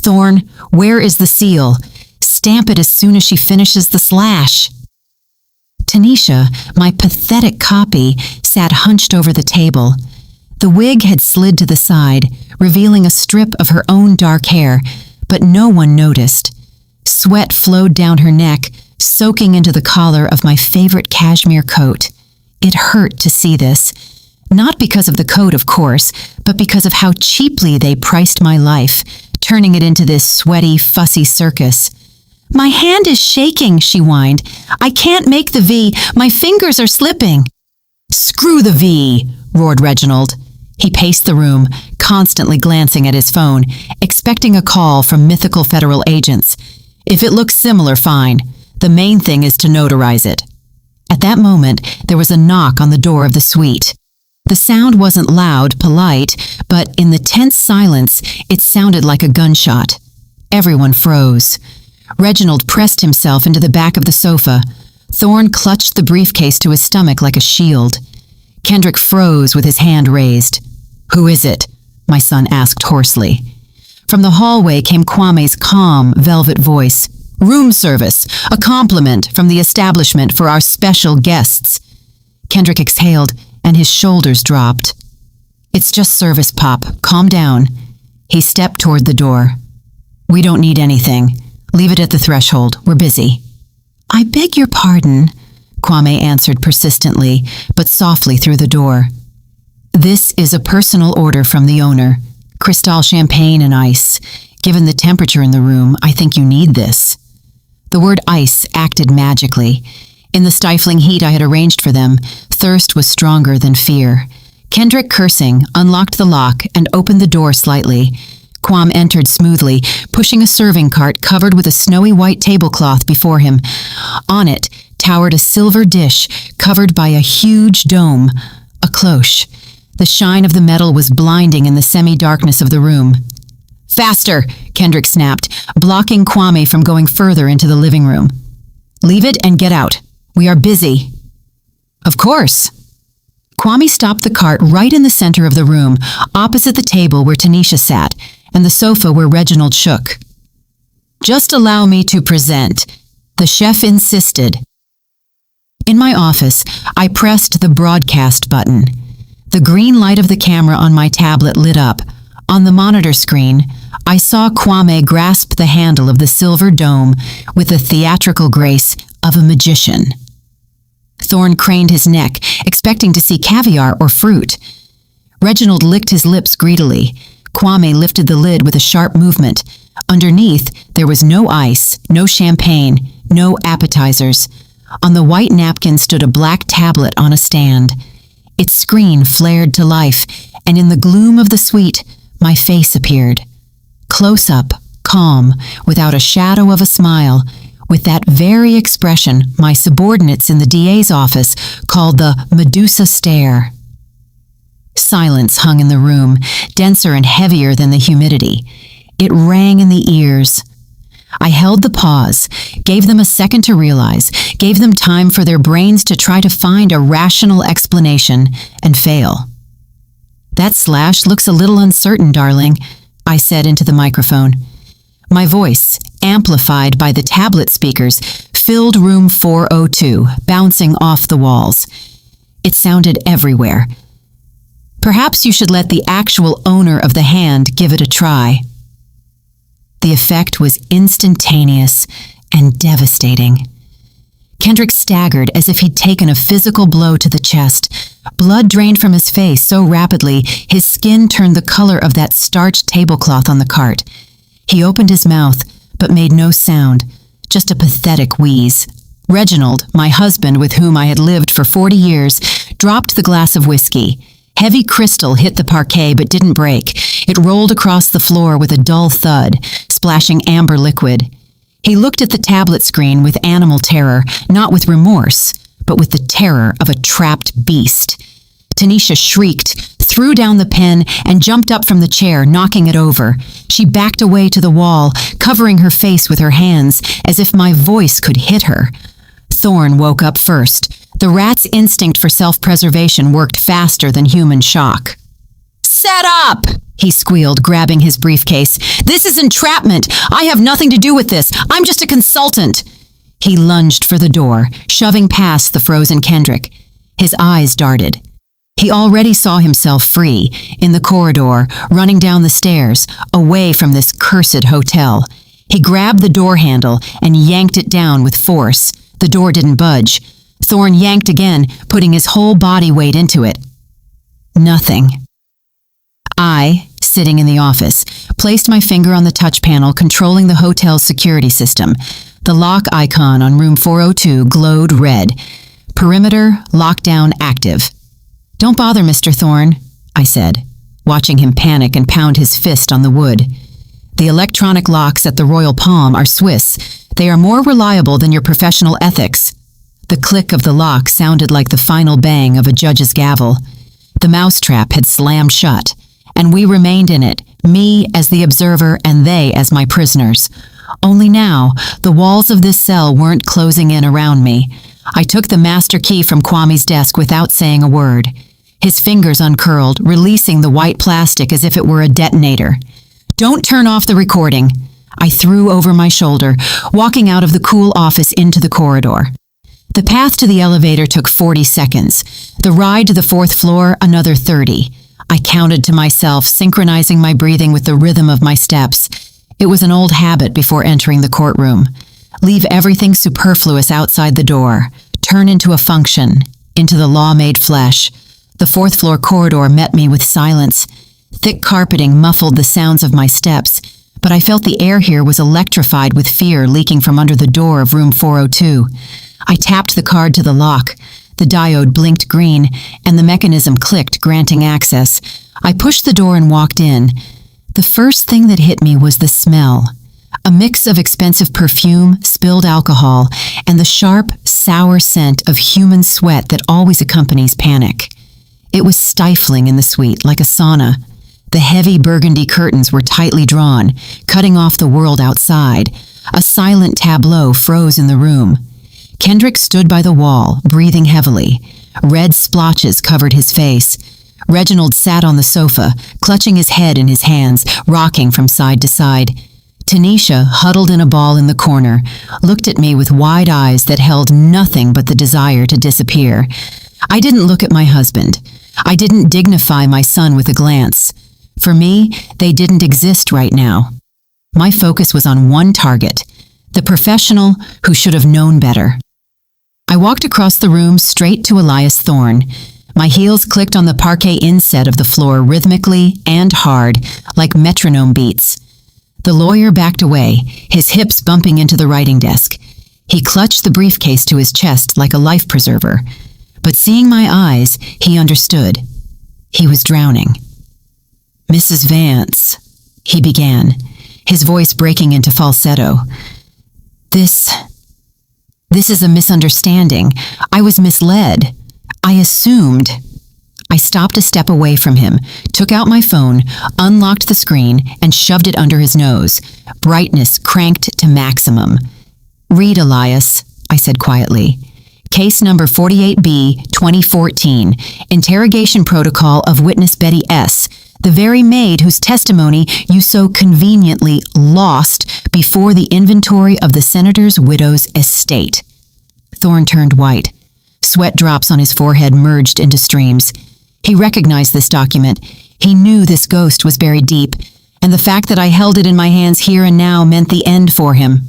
"Thorne, where is the seal? Stamp it as soon as she finishes the slash." Tanisha, my pathetic copy, sat hunched over the table. The wig had slid to the side, revealing a strip of her own dark hair, but no one noticed. Sweat flowed down her neck, soaking into the collar of my favorite cashmere coat. It hurt to see this. Not because of the coat, of course, but because of how cheaply they priced my life, turning it into this sweaty, fussy circus. "My hand is shaking," she whined. "I can't make the V. My fingers are slipping." "Screw the V," roared Reginald. He paced the room, constantly glancing at his phone, expecting a call from mythical federal agents. "If it looks similar, fine. The main thing is to notarize it." At that moment, there was a knock on the door of the suite. The sound wasn't loud, polite, but in the tense silence, it sounded like a gunshot. Everyone froze. Reginald pressed himself into the back of the sofa. Thorne clutched the briefcase to his stomach like a shield. Kendrick froze with his hand raised. "Who is it?" my son asked hoarsely. From the hallway came Kwame's calm, velvet voice. "Room service, a compliment from the establishment for our special guests." Kendrick exhaled, and his shoulders dropped. "It's just service, Pop. Calm down." He stepped toward the door. "We don't need anything. Leave it at the threshold. We're busy." "I beg your pardon," Kwame answered persistently, but softly through the door. "This is a personal order from the owner. Cristal champagne and ice. Given the temperature in the room, I think you need this." The word ice acted magically. In the stifling heat I had arranged for them, thirst was stronger than fear. Kendrick, cursing, unlocked the lock and opened the door slightly. Kwame entered smoothly, pushing a serving cart covered with a snowy white tablecloth before him. On it towered a silver dish covered by a huge dome, a cloche. The shine of the metal was blinding in the semi-darkness of the room. "Faster!" Kendrick snapped, blocking Kwame from going further into the living room. "Leave it and get out. We are busy." "Of course." Kwame stopped the cart right in the center of the room, opposite the table where Tanisha sat, and the sofa where Reginald shook. "Just allow me to present," the chef insisted. In my office, I pressed the broadcast button. The green light of the camera on my tablet lit up. On the monitor screen, I saw Kwame grasp the handle of the silver dome with the theatrical grace of a magician. Thorne craned his neck, expecting to see caviar or fruit. Reginald licked his lips greedily. Kwame lifted the lid with a sharp movement. Underneath, there was no ice, no champagne, no appetizers. On the white napkin stood a black tablet on a stand. Its screen flared to life, and in the gloom of the suite, my face appeared. Close up, calm, without a shadow of a smile, with that very expression my subordinates in the DA's office called the Medusa stare. Silence hung in the room, denser and heavier than the humidity. It rang in the ears. I held the pause, gave them a second to realize, gave them time for their brains to try to find a rational explanation and fail. "That slash looks a little uncertain, darling," I said into the microphone. My voice, amplified by the tablet speakers, filled room 402, bouncing off the walls. It sounded everywhere. "Perhaps you should let the actual owner of the hand give it a try." The effect was instantaneous and devastating. Kendrick staggered as if he'd taken a physical blow to the chest. Blood drained from his face so rapidly, his skin turned the color of that starched tablecloth on the cart. He opened his mouth, but made no sound, just a pathetic wheeze. Reginald, my husband with whom I had lived for 40 years, dropped the glass of whiskey. Heavy crystal hit the parquet but didn't break. It rolled across the floor with a dull thud, splashing amber liquid. He looked at the tablet screen with animal terror, not with remorse, but with the terror of a trapped beast. Tanisha shrieked, threw down the pen, and jumped up from the chair, knocking it over. She backed away to the wall, covering her face with her hands, as if my voice could hit her. Thorne woke up first. The rat's instinct for self-preservation worked faster than human shock. "Set up!" he squealed, grabbing his briefcase. "This is entrapment! I have nothing to do with this! I'm just a consultant!" He lunged for the door, shoving past the frozen Kendrick. His eyes darted. He already saw himself free, in the corridor, running down the stairs, away from this cursed hotel. He grabbed the door handle and yanked it down with force. The door didn't budge. Thorne yanked again, putting his whole body weight into it. Nothing. I, sitting in the office, placed my finger on the touch panel controlling the hotel's security system. The lock icon on room 402 glowed red. Perimeter lockdown active. "Don't bother, Mr. Thorne," I said, watching him panic and pound his fist on the wood. "The electronic locks at the Royal Palm are Swiss. They are more reliable than your professional ethics." The click of the lock sounded like the final bang of a judge's gavel. The mousetrap had slammed shut, and we remained in it, me as the observer and they as my prisoners. Only now, the walls of this cell weren't closing in around me. I took the master key from Kwame's desk without saying a word. His fingers uncurled, releasing the white plastic as if it were a detonator. "Don't turn off the recording," I threw over my shoulder, walking out of the cool office into the corridor. The path to the elevator took 40 seconds. The ride to the 4th floor, another 30. I counted to myself, synchronizing my breathing with the rhythm of my steps. It was an old habit before entering the courtroom. Leave everything superfluous outside the door. Turn into a function, into the law-made flesh. The 4th floor corridor met me with silence. Thick carpeting muffled the sounds of my steps, but I felt the air here was electrified with fear leaking from under the door of room 402. I tapped the card to the lock. The diode blinked green, and the mechanism clicked, granting access. I pushed the door and walked in. The first thing that hit me was the smell. A mix of expensive perfume, spilled alcohol, and the sharp, sour scent of human sweat that always accompanies panic. It was stifling in the suite, like a sauna. The heavy burgundy curtains were tightly drawn, cutting off the world outside. A silent tableau froze in the room. Kendrick stood by the wall, breathing heavily. Red splotches covered his face. Reginald sat on the sofa, clutching his head in his hands, rocking from side to side. Tanisha, huddled in a ball in the corner, looked at me with wide eyes that held nothing but the desire to disappear. I didn't look at my husband. I didn't dignify my son with a glance. For me, they didn't exist right now. My focus was on one target, the professional who should have known better. I walked across the room straight to Elias Thorne. My heels clicked on the parquet inset of the floor rhythmically and hard, like metronome beats. The lawyer backed away, his hips bumping into the writing desk. He clutched the briefcase to his chest like a life preserver. But seeing my eyes, he understood. He was drowning. "Mrs. Vance," he began, his voice breaking into falsetto. This is a misunderstanding. I was misled. I assumed." I stopped a step away from him, took out my phone, unlocked the screen, and shoved it under his nose, brightness cranked to maximum. "Read, Elias," I said quietly. "Case number 48B, 2014, interrogation protocol of witness Betty S., the very maid whose testimony you so conveniently lost before the inventory of the senator's widow's estate." Thorne turned white. Sweat drops on his forehead merged into streams. He recognized this document. He knew this ghost was buried deep, and the fact that I held it in my hands here and now meant the end for him.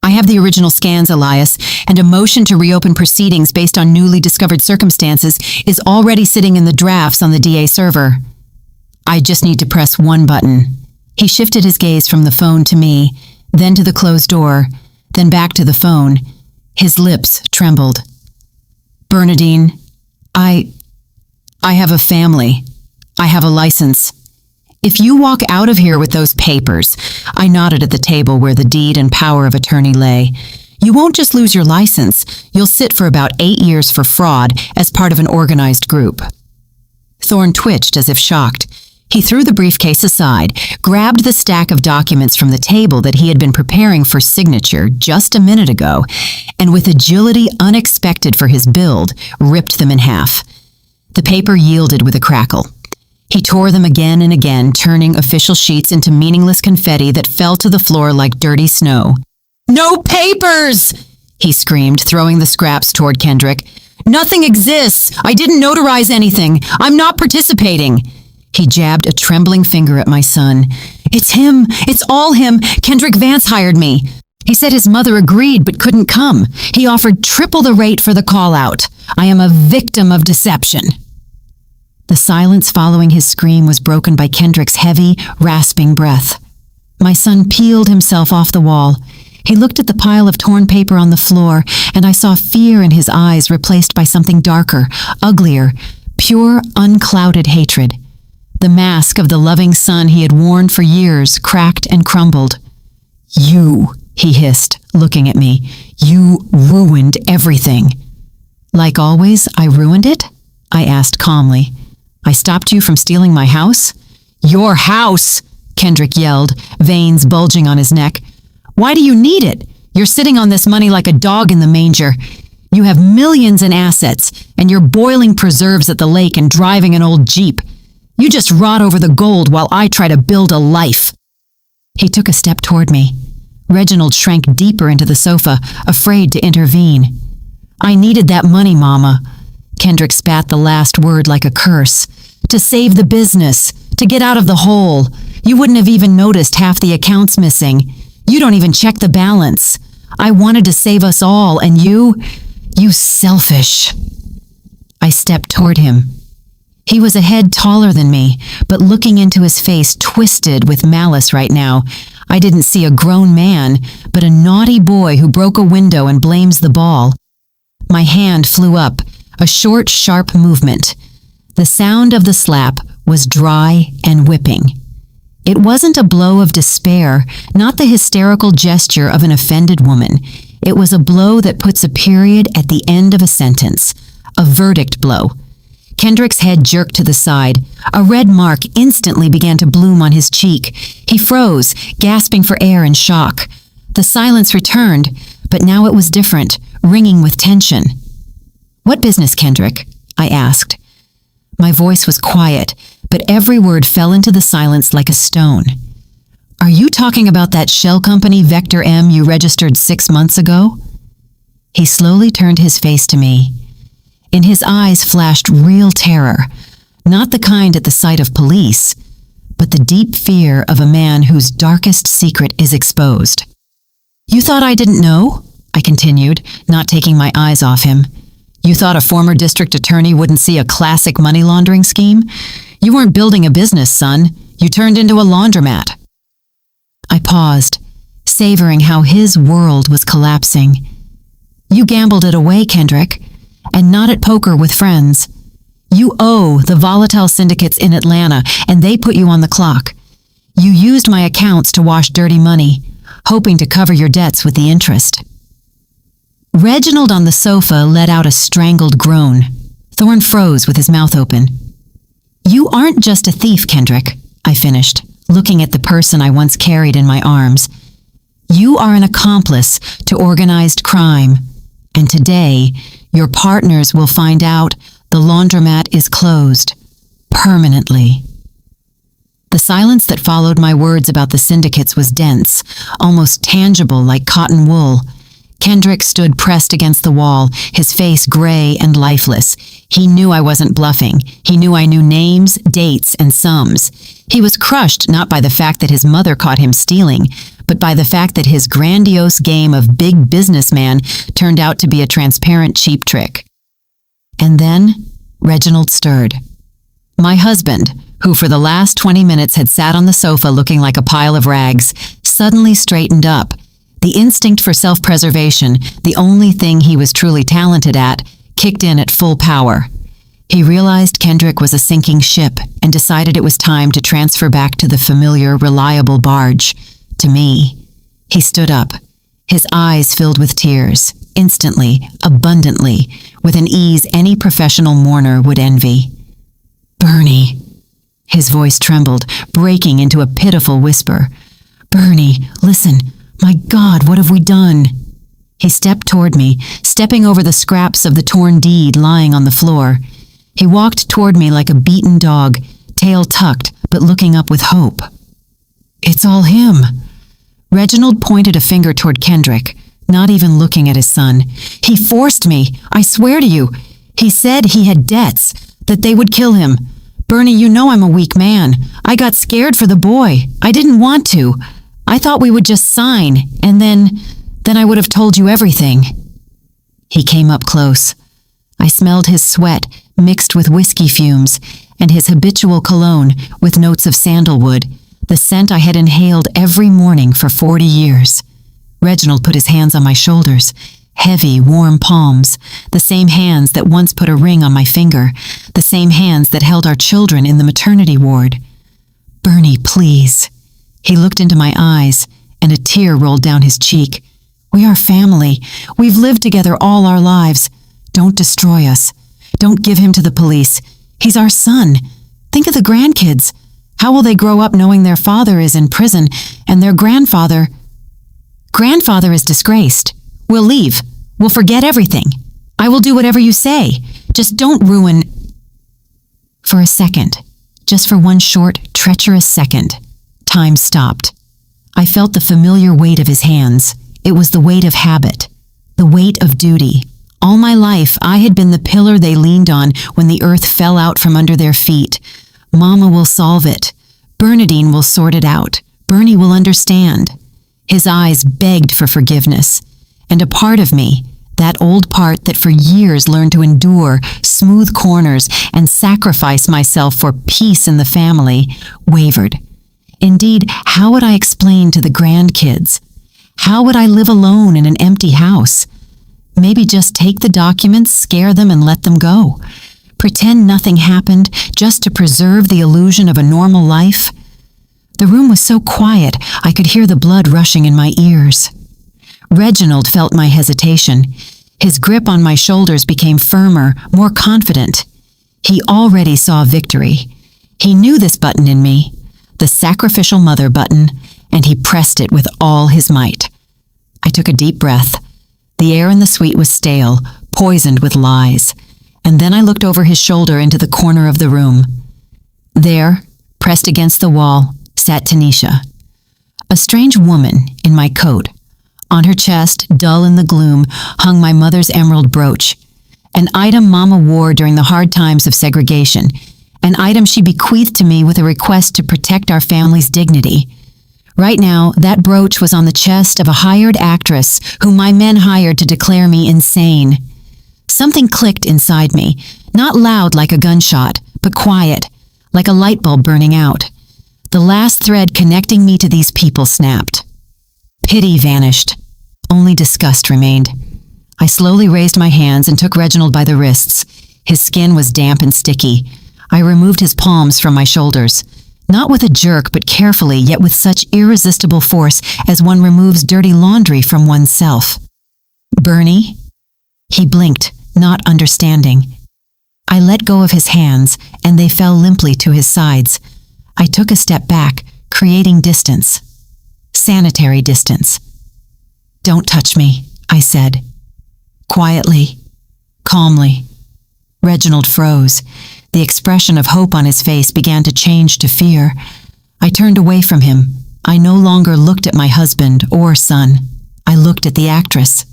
"I have the original scans, Elias, and a motion to reopen proceedings based on newly discovered circumstances is already sitting in the drafts on the DA server. I just need to press one button." He shifted his gaze from the phone to me, then to the closed door, then back to the phone. His lips trembled. "Bernadine, I have a family. I have a license. If you walk out of here with those papers," I nodded at the table where the deed and power of attorney lay, "you won't just lose your license. You'll sit for about 8 years for fraud as part of an organized group." Thorne twitched as if shocked. He threw the briefcase aside, grabbed the stack of documents from the table that he had been preparing for signature just a minute ago, and with agility unexpected for his build, ripped them in half. The paper yielded with a crackle. He tore them again and again, turning official sheets into meaningless confetti that fell to the floor like dirty snow. "No papers!" he screamed, throwing the scraps toward Kendrick. "Nothing exists! I didn't notarize anything! I'm not participating!" He jabbed a trembling finger at my son. "It's him! It's all him! Kendrick Vance hired me! He said his mother agreed but couldn't come. He offered triple the rate for the call-out. I am a victim of deception." The silence following his scream was broken by Kendrick's heavy, rasping breath. My son peeled himself off the wall. He looked at the pile of torn paper on the floor, and I saw fear in his eyes replaced by something darker, uglier, pure, unclouded hatred. The mask of the loving son he had worn for years cracked and crumbled. "You," he hissed, looking at me, "you ruined everything." "Like always, I ruined it?" I asked calmly. "I stopped you from stealing my house?" "Your house!" Kendrick yelled, veins bulging on his neck. "Why do you need it? You're sitting on this money like a dog in the manger. You have millions in assets, and you're boiling preserves at the lake and driving an old Jeep. You just rot over the gold while I try to build a life." He took a step toward me. Reginald shrank deeper into the sofa, afraid to intervene. "I needed that money, Mama." Kendrick spat the last word like a curse. "To save the business, to get out of the hole. You wouldn't have even noticed half the accounts missing. You don't even check the balance. I wanted to save us all, and you selfish." I stepped toward him. He was a head taller than me, but looking into his face twisted with malice right now, I didn't see a grown man, but a naughty boy who broke a window and blames the ball. My hand flew up, a short, sharp movement. The sound of the slap was dry and whipping. It wasn't a blow of despair, not the hysterical gesture of an offended woman. It was a blow that puts a period at the end of a sentence, a verdict blow. Kendrick's head jerked to the side. A red mark instantly began to bloom on his cheek. He froze, gasping for air in shock. The silence returned, but now it was different, ringing with tension. "What business, Kendrick?" I asked. My voice was quiet, but every word fell into the silence like a stone. "Are you talking about that shell company, Vector M, you registered 6 months ago?" He slowly turned his face to me. In his eyes flashed real terror, not the kind at the sight of police, but the deep fear of a man whose darkest secret is exposed. "You thought I didn't know?" I continued, not taking my eyes off him. "You thought a former district attorney wouldn't see a classic money laundering scheme? You weren't building a business, son. You turned into a laundromat." I paused, savoring how his world was collapsing. "You gambled it away, Kendrick, and not at poker with friends. You owe the volatile syndicates in Atlanta, and they put you on the clock. You used my accounts to wash dirty money, hoping to cover your debts with the interest." Reginald on the sofa let out a strangled groan. Thorne froze with his mouth open. "You aren't just a thief, Kendrick," I finished, looking at the person I once carried in my arms. "You are an accomplice to organized crime, and today, your partners will find out the laundromat is closed. Permanently." The silence that followed my words about the syndicates was dense, almost tangible like cotton wool. Kendrick stood pressed against the wall, his face gray and lifeless. He knew I wasn't bluffing. He knew I knew names, dates, and sums. He was crushed not by the fact that his mother caught him stealing, but by the fact that his grandiose game of big businessman turned out to be a transparent cheap trick. And then Reginald stirred. My husband, who for the last 20 minutes had sat on the sofa looking like a pile of rags, suddenly straightened up. The instinct for self-preservation, the only thing he was truly talented at, kicked in at full power. He realized Kendrick was a sinking ship and decided it was time to transfer back to the familiar, reliable barge. To me. He stood up, his eyes filled with tears, instantly, abundantly, with an ease any professional mourner would envy. "Bernie." His voice trembled, breaking into a pitiful whisper. "Bernie, listen. My God, what have we done?" He stepped toward me, stepping over the scraps of the torn deed lying on the floor. He walked toward me like a beaten dog, tail tucked, but looking up with hope. "It's all him." Reginald pointed a finger toward Kendrick, not even looking at his son. "He forced me, I swear to you. He said he had debts, that they would kill him. Bernie, you know I'm a weak man. I got scared for the boy. I didn't want to. I thought we would just sign, and then I would have told you everything." He came up close. I smelled his sweat mixed with whiskey fumes, and his habitual cologne with notes of sandalwood, the scent I had inhaled every morning for 40 years. Reginald put his hands on my shoulders, heavy, warm palms, the same hands that once put a ring on my finger, the same hands that held our children in the maternity ward. "Bernie, please." He looked into my eyes, and a tear rolled down his cheek. "We are family. We've lived together all our lives. Don't destroy us. Don't give him to the police. He's our son. Think of the grandkids. How will they grow up knowing their father is in prison and their grandfather is disgraced? We'll leave. We'll forget everything. I will do whatever you say. Just don't ruin... For a second, just for one short, treacherous second, time stopped. I felt the familiar weight of his hands. It was the weight of habit, the weight of duty. All my life, I had been the pillar they leaned on when the earth fell out from under their feet. Mama will solve it. Bernadine will sort it out. Bernie will understand. His eyes begged for forgiveness. And a part of me, that old part that for years learned to endure smooth corners and sacrifice myself for peace in the family, wavered. Indeed, how would I explain to the grandkids? How would I live alone in an empty house? Maybe just take the documents, scare them, and let them go. Pretend nothing happened just to preserve the illusion of a normal life. The room was so quiet I could hear the blood rushing in my ears. Reginald felt my hesitation. His grip on my shoulders became firmer, more confident. He already saw victory. He knew this button in me, the sacrificial mother button, and he pressed it with all his might. I took a deep breath. The air in the suite was stale, poisoned with lies. And then I looked over his shoulder into the corner of the room. There, pressed against the wall, sat Tanisha. A strange woman in my coat. On her chest, dull in the gloom, hung my mother's emerald brooch, an item Mama wore during the hard times of segregation, an item she bequeathed to me with a request to protect our family's dignity. Right now, that brooch was on the chest of a hired actress whom my men hired to declare me insane. Something clicked inside me, not loud like a gunshot, but quiet, like a light bulb burning out. The last thread connecting me to these people snapped. Pity vanished. Only disgust remained. I slowly raised my hands and took Reginald by the wrists. His skin was damp and sticky. I removed his palms from my shoulders. Not with a jerk, but carefully, yet with such irresistible force as one removes dirty laundry from oneself. Bernie? He blinked, not understanding. I let go of his hands, and they fell limply to his sides. I took a step back, creating distance. Sanitary distance. Don't touch me, I said. Quietly, calmly. Reginald froze. The expression of hope on his face began to change to fear. I turned away from him. I no longer looked at my husband or son. I looked at the actress.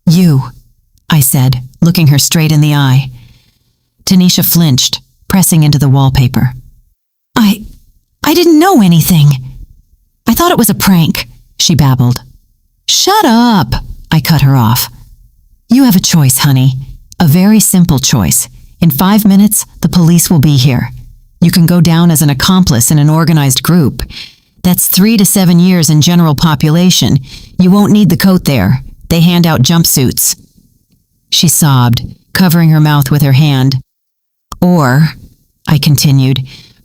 You, I said, looking her straight in the eye. Tanisha flinched, pressing into the wallpaper. I didn't know anything. I thought it was a prank, she babbled. Shut up, I cut her off. You have a choice, honey. A very simple choice. In 5 minutes, the police will be here. You can go down as an accomplice in an organized group. That's 3 to 7 years in general population. You won't need the coat there. They hand out jumpsuits. She sobbed, covering her mouth with her hand. Or, I continued,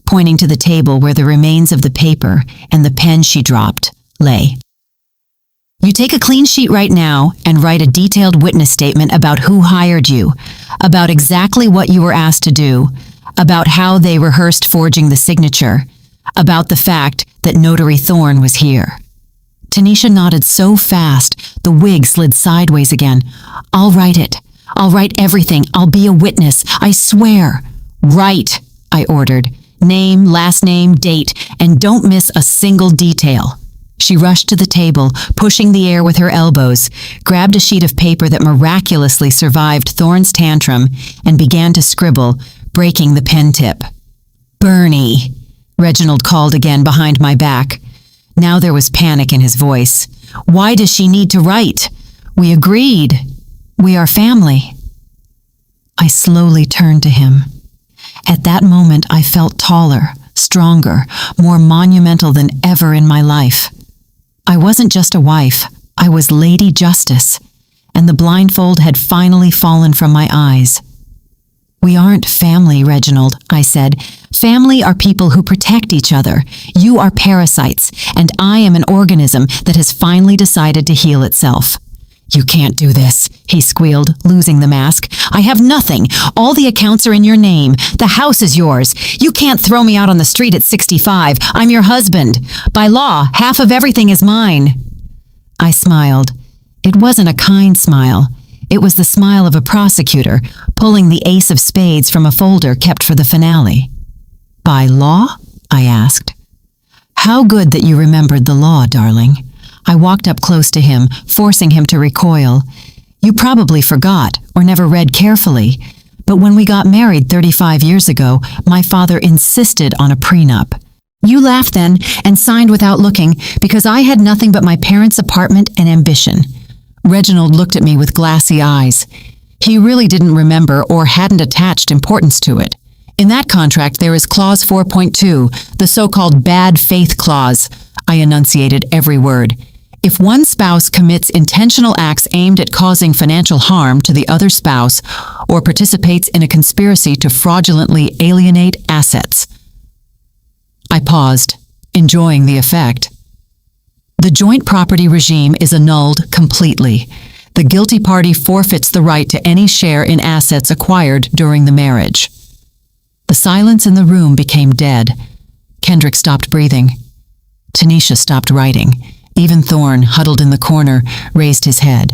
pointing to the table where the remains of the paper and the pen she dropped lay. You take a clean sheet right now and write a detailed witness statement about who hired you, about exactly what you were asked to do, about how they rehearsed forging the signature, about the fact that Notary Thorne was here. Tanisha nodded so fast, the wig slid sideways again. I'll write it. I'll write everything. I'll be a witness. I swear. Write, I ordered. Name, last name, date, and don't miss a single detail. She rushed to the table, pushing the air with her elbows, grabbed a sheet of paper that miraculously survived Thorne's tantrum, and began to scribble, breaking the pen tip. Bernie, Reginald called again behind my back. Now there was panic in his voice. Why does she need to write? We agreed. We are family. I slowly turned to him. At that moment, I felt taller, stronger, more monumental than ever in my life. I wasn't just a wife, I was Lady Justice, and the blindfold had finally fallen from my eyes. We aren't family, Reginald, I said. Family are people who protect each other. You are parasites, and I am an organism that has finally decided to heal itself. You can't do this, he squealed, losing the mask. I have nothing. All the accounts are in your name. The house is yours. You can't throw me out on the street at 65. I'm your husband. By law, half of everything is mine. I smiled. It wasn't a kind smile. It was the smile of a prosecutor pulling the ace of spades from a folder kept for the finale. By law? I asked. How good that you remembered the law, darling. I walked up close to him, forcing him to recoil. You probably forgot or never read carefully, but when we got married 35 years ago, my father insisted on a prenup. You laughed then and signed without looking because I had nothing but my parents' apartment and ambition. Reginald looked at me with glassy eyes. He really didn't remember or hadn't attached importance to it. In that contract, there is Clause 4.2, the so-called bad faith clause. I enunciated every word. If one spouse commits intentional acts aimed at causing financial harm to the other spouse or participates in a conspiracy to fraudulently alienate assets. I paused, enjoying the effect. The joint property regime is annulled completely. The guilty party forfeits the right to any share in assets acquired during the marriage. The silence in the room became dead. Kendrick stopped breathing. Tanisha stopped writing. Even Thorne, huddled in the corner, raised his head.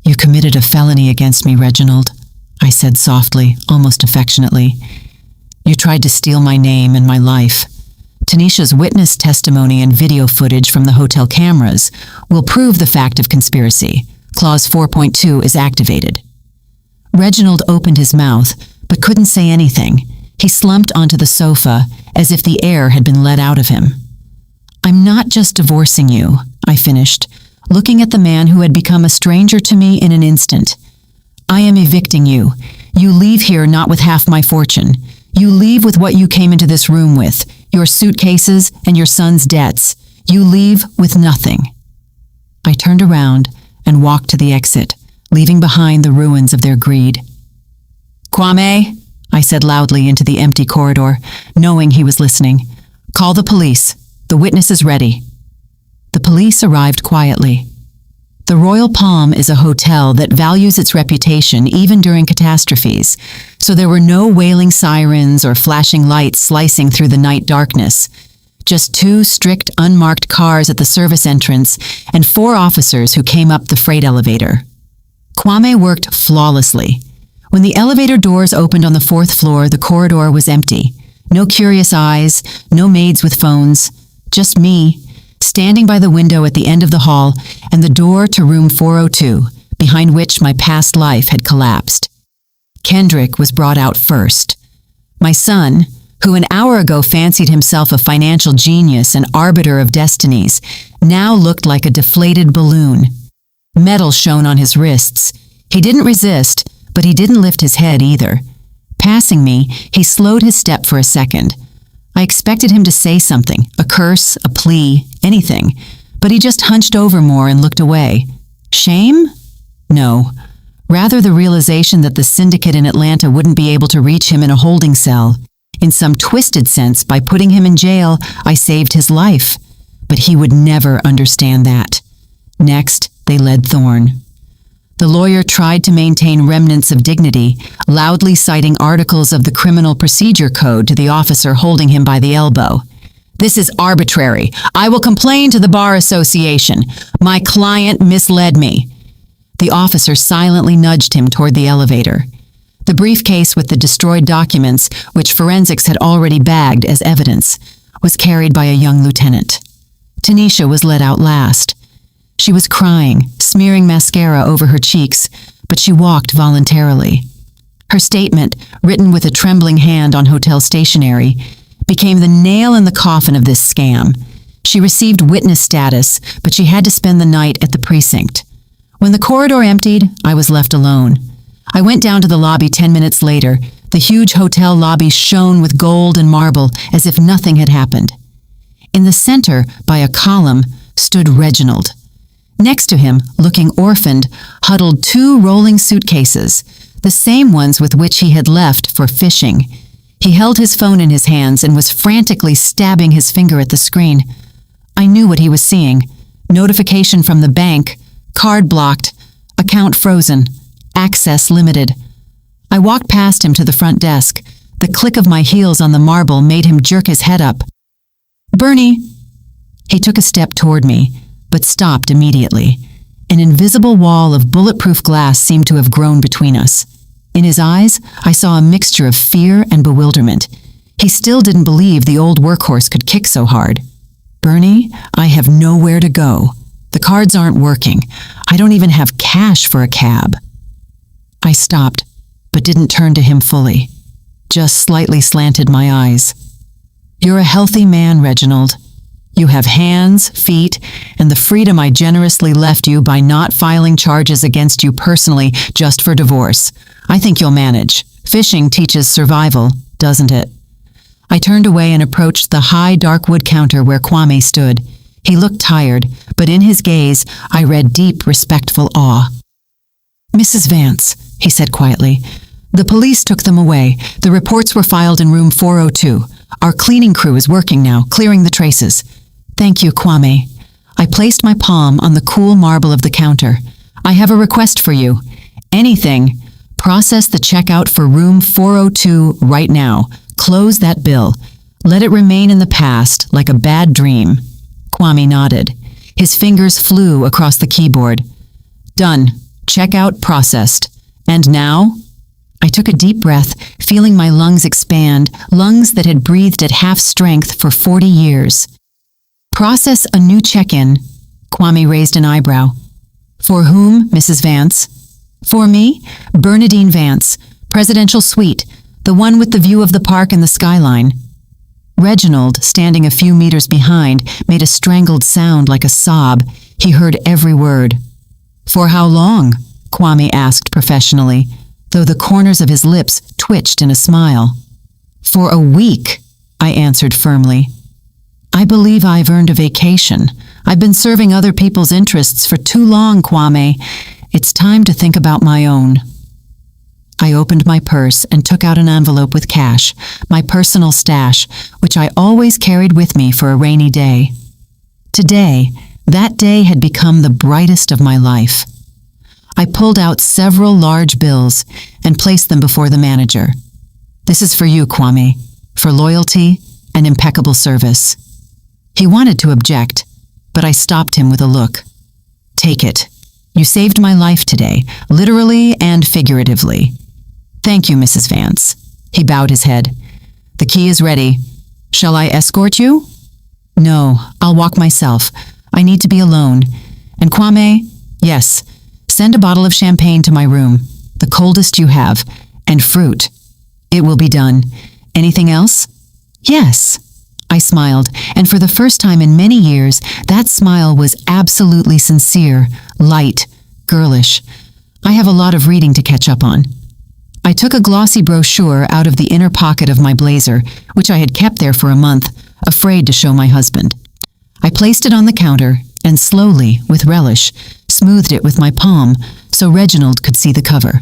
You committed a felony against me, Reginald, I said softly, almost affectionately. You tried to steal my name and my life. Tanisha's witness testimony and video footage from the hotel cameras will prove the fact of conspiracy. Clause 4.2 is activated. Reginald opened his mouth, but couldn't say anything. He slumped onto the sofa, as if the air had been let out of him. I'm not just divorcing you, I finished, looking at the man who had become a stranger to me in an instant. I am evicting you. You leave here not with half my fortune. You leave with what you came into this room with, your suitcases and your son's debts. You leave with nothing. I turned around and walked to the exit, leaving behind the ruins of their greed. Kwame, I said loudly into the empty corridor, knowing he was listening. Call the police. The witness is ready. The police arrived quietly. The Royal Palm is a hotel that values its reputation even during catastrophes, so there were no wailing sirens or flashing lights slicing through the night darkness. Just 2 strict, unmarked cars at the service entrance and 4 officers who came up the freight elevator. Kwame worked flawlessly. When the elevator doors opened on the 4th floor, the corridor was empty. No curious eyes, no maids with phones. Just me, standing by the window at the end of the hall and the door to room 402, behind which my past life had collapsed. Kendrick was brought out first. My son, who an hour ago fancied himself a financial genius and arbiter of destinies, now looked like a deflated balloon. Metal shone on his wrists. He didn't resist, but he didn't lift his head either. Passing me, he slowed his step for a second. I expected him to say something, a curse, a plea, anything, but he just hunched over more and looked away. Shame? No. Rather the realization that the syndicate in Atlanta wouldn't be able to reach him in a holding cell. In some twisted sense, by putting him in jail, I saved his life. But he would never understand that. Next, they led Thorne. The lawyer tried to maintain remnants of dignity, loudly citing articles of the Criminal Procedure Code to the officer holding him by the elbow. This is arbitrary. I will complain to the Bar Association. My client misled me. The officer silently nudged him toward the elevator. The briefcase with the destroyed documents, which forensics had already bagged as evidence, was carried by a young lieutenant. Tanisha was led out last. She was crying, smearing mascara over her cheeks, but she walked voluntarily. Her statement, written with a trembling hand on hotel stationery, became the nail in the coffin of this scam. She received witness status, but she had to spend the night at the precinct. When the corridor emptied, I was left alone. I went down to the lobby 10 minutes later. The huge hotel lobby shone with gold and marble as if nothing had happened. In the center, by a column, stood Reginald. Next to him, looking orphaned, huddled 2 rolling suitcases, the same ones with which he had left for fishing. He held his phone in his hands and was frantically stabbing his finger at the screen. I knew what he was seeing. Notification from the bank, card blocked, account frozen, access limited. I walked past him to the front desk. The click of my heels on the marble made him jerk his head up. Bernie! He took a step toward me, but stopped immediately. An invisible wall of bulletproof glass seemed to have grown between us. In his eyes, I saw a mixture of fear and bewilderment. He still didn't believe the old workhorse could kick so hard. "Bernie, I have nowhere to go. The cards aren't working. I don't even have cash for a cab." I stopped, but didn't turn to him fully. Just slightly slanted my eyes. "You're a healthy man, Reginald. You have hands, feet, and the freedom I generously left you by not filing charges against you personally just for divorce. I think you'll manage. Fishing teaches survival, doesn't it?" I turned away and approached the high, dark wood counter where Kwame stood. He looked tired, but in his gaze, I read deep, respectful awe. "Mrs. Vance," he said quietly, "the police took them away. The reports were filed in room 402. Our cleaning crew is working now, clearing the traces." "Thank you, Kwame." I placed my palm on the cool marble of the counter. "I have a request for you. Anything. Process the checkout for room 402 right now. Close that bill. Let it remain in the past like a bad dream." Kwame nodded. His fingers flew across the keyboard. "Done. Checkout processed. And now?" I took a deep breath, feeling my lungs expand, lungs that had breathed at half strength for 40 years. "Process a new check-in." Kwame raised an eyebrow. "For whom, Mrs. Vance?" "For me, Bernadine Vance, presidential suite, the one with the view of the park and the skyline." Reginald, standing a few meters behind, made a strangled sound like a sob. He heard every word. "For how long?" Kwame asked professionally, though the corners of his lips twitched in a smile. "For a week," I answered firmly. "I believe I've earned a vacation. I've been serving other people's interests for too long, Kwame. It's time to think about my own." I opened my purse and took out an envelope with cash, my personal stash, which I always carried with me for a rainy day. Today, that day had become the brightest of my life. I pulled out several large bills and placed them before the manager. "This is for you, Kwame, for loyalty and impeccable service." He wanted to object, but I stopped him with a look. "Take it. You saved my life today, literally and figuratively." "Thank you, Mrs. Vance." He bowed his head. "The key is ready. Shall I escort you?" "No, I'll walk myself. I need to be alone. And Kwame, yes, send a bottle of champagne to my room, the coldest you have, and fruit. It will be done. Anything else?" "Yes." I smiled, and for the first time in many years, that smile was absolutely sincere, light, girlish. I have a lot of reading to catch up on. I took a glossy brochure out of the inner pocket of my blazer, which I had kept there for a month, afraid to show my husband. I placed it on the counter and slowly, with relish, smoothed it with my palm so Reginald could see the cover.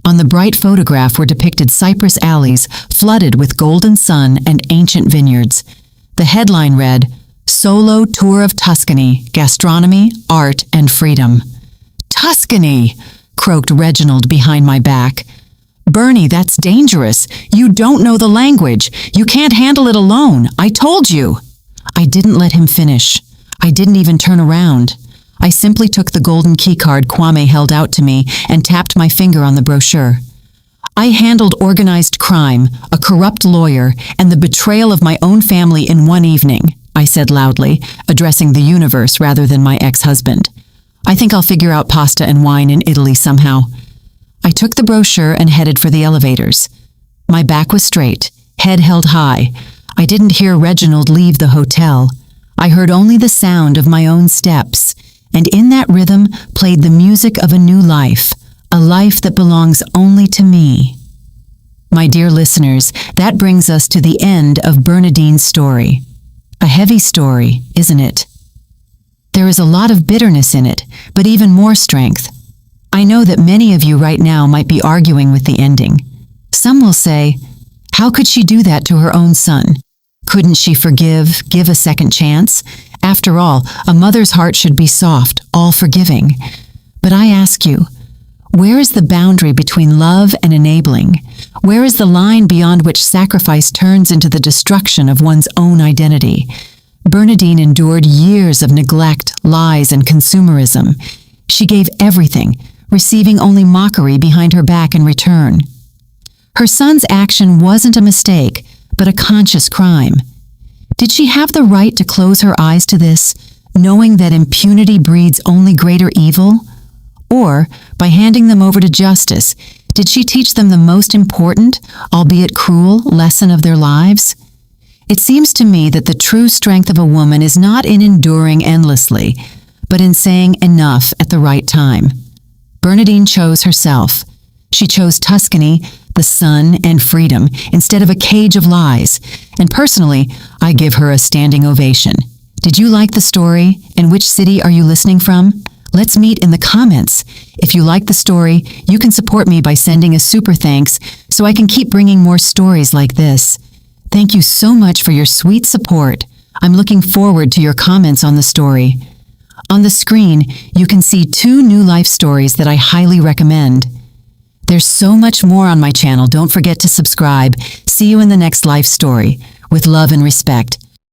On the bright photograph were depicted cypress alleys flooded with golden sun and ancient vineyards. The headline read, "Solo Tour of Tuscany, Gastronomy, Art, and Freedom." "Tuscany!" croaked Reginald behind my back. "Bernie, that's dangerous. You don't know the language. You can't handle it alone. I told you." I didn't let him finish. I didn't even turn around. I simply took the golden keycard Kwame held out to me and tapped my finger on the brochure. "I handled organized crime, a corrupt lawyer, and the betrayal of my own family in one evening," I said loudly, addressing the universe rather than my ex-husband. "I think I'll figure out pasta and wine in Italy somehow." I took the brochure and headed for the elevators. My back was straight, head held high. I didn't hear Reginald leave the hotel. I heard only the sound of my own steps, and in that rhythm played the music of a new life, a life that belongs only to me. My dear listeners, that brings us to the end of Bernadine's story. A heavy story, isn't it? There is a lot of bitterness in it, but even more strength. I know that many of you right now might be arguing with the ending. Some will say, how could she do that to her own son? Couldn't she forgive, give a second chance? After all, a mother's heart should be soft, all-forgiving. But I ask you, where is the boundary between love and enabling? Where is the line beyond which sacrifice turns into the destruction of one's own identity? Bernadine endured years of neglect, lies, and consumerism. She gave everything, receiving only mockery behind her back in return. Her son's action wasn't a mistake, but a conscious crime. Did she have the right to close her eyes to this, knowing that impunity breeds only greater evil? Or, by handing them over to justice, did she teach them the most important, albeit cruel, lesson of their lives? It seems to me that the true strength of a woman is not in enduring endlessly, but in saying enough at the right time. Bernadine chose herself. She chose Tuscany, the sun, and freedom, instead of a cage of lies. And personally, I give her a standing ovation. Did you like the story? And which city are you listening from? Let's meet in the comments. If you like the story, you can support me by sending a super thanks so I can keep bringing more stories like this. Thank you so much for your sweet support. I'm looking forward to your comments on the story. On the screen, you can see 2 new life stories that I highly recommend. There's so much more on my channel. Don't forget to subscribe. See you in the next life story. With love and respect.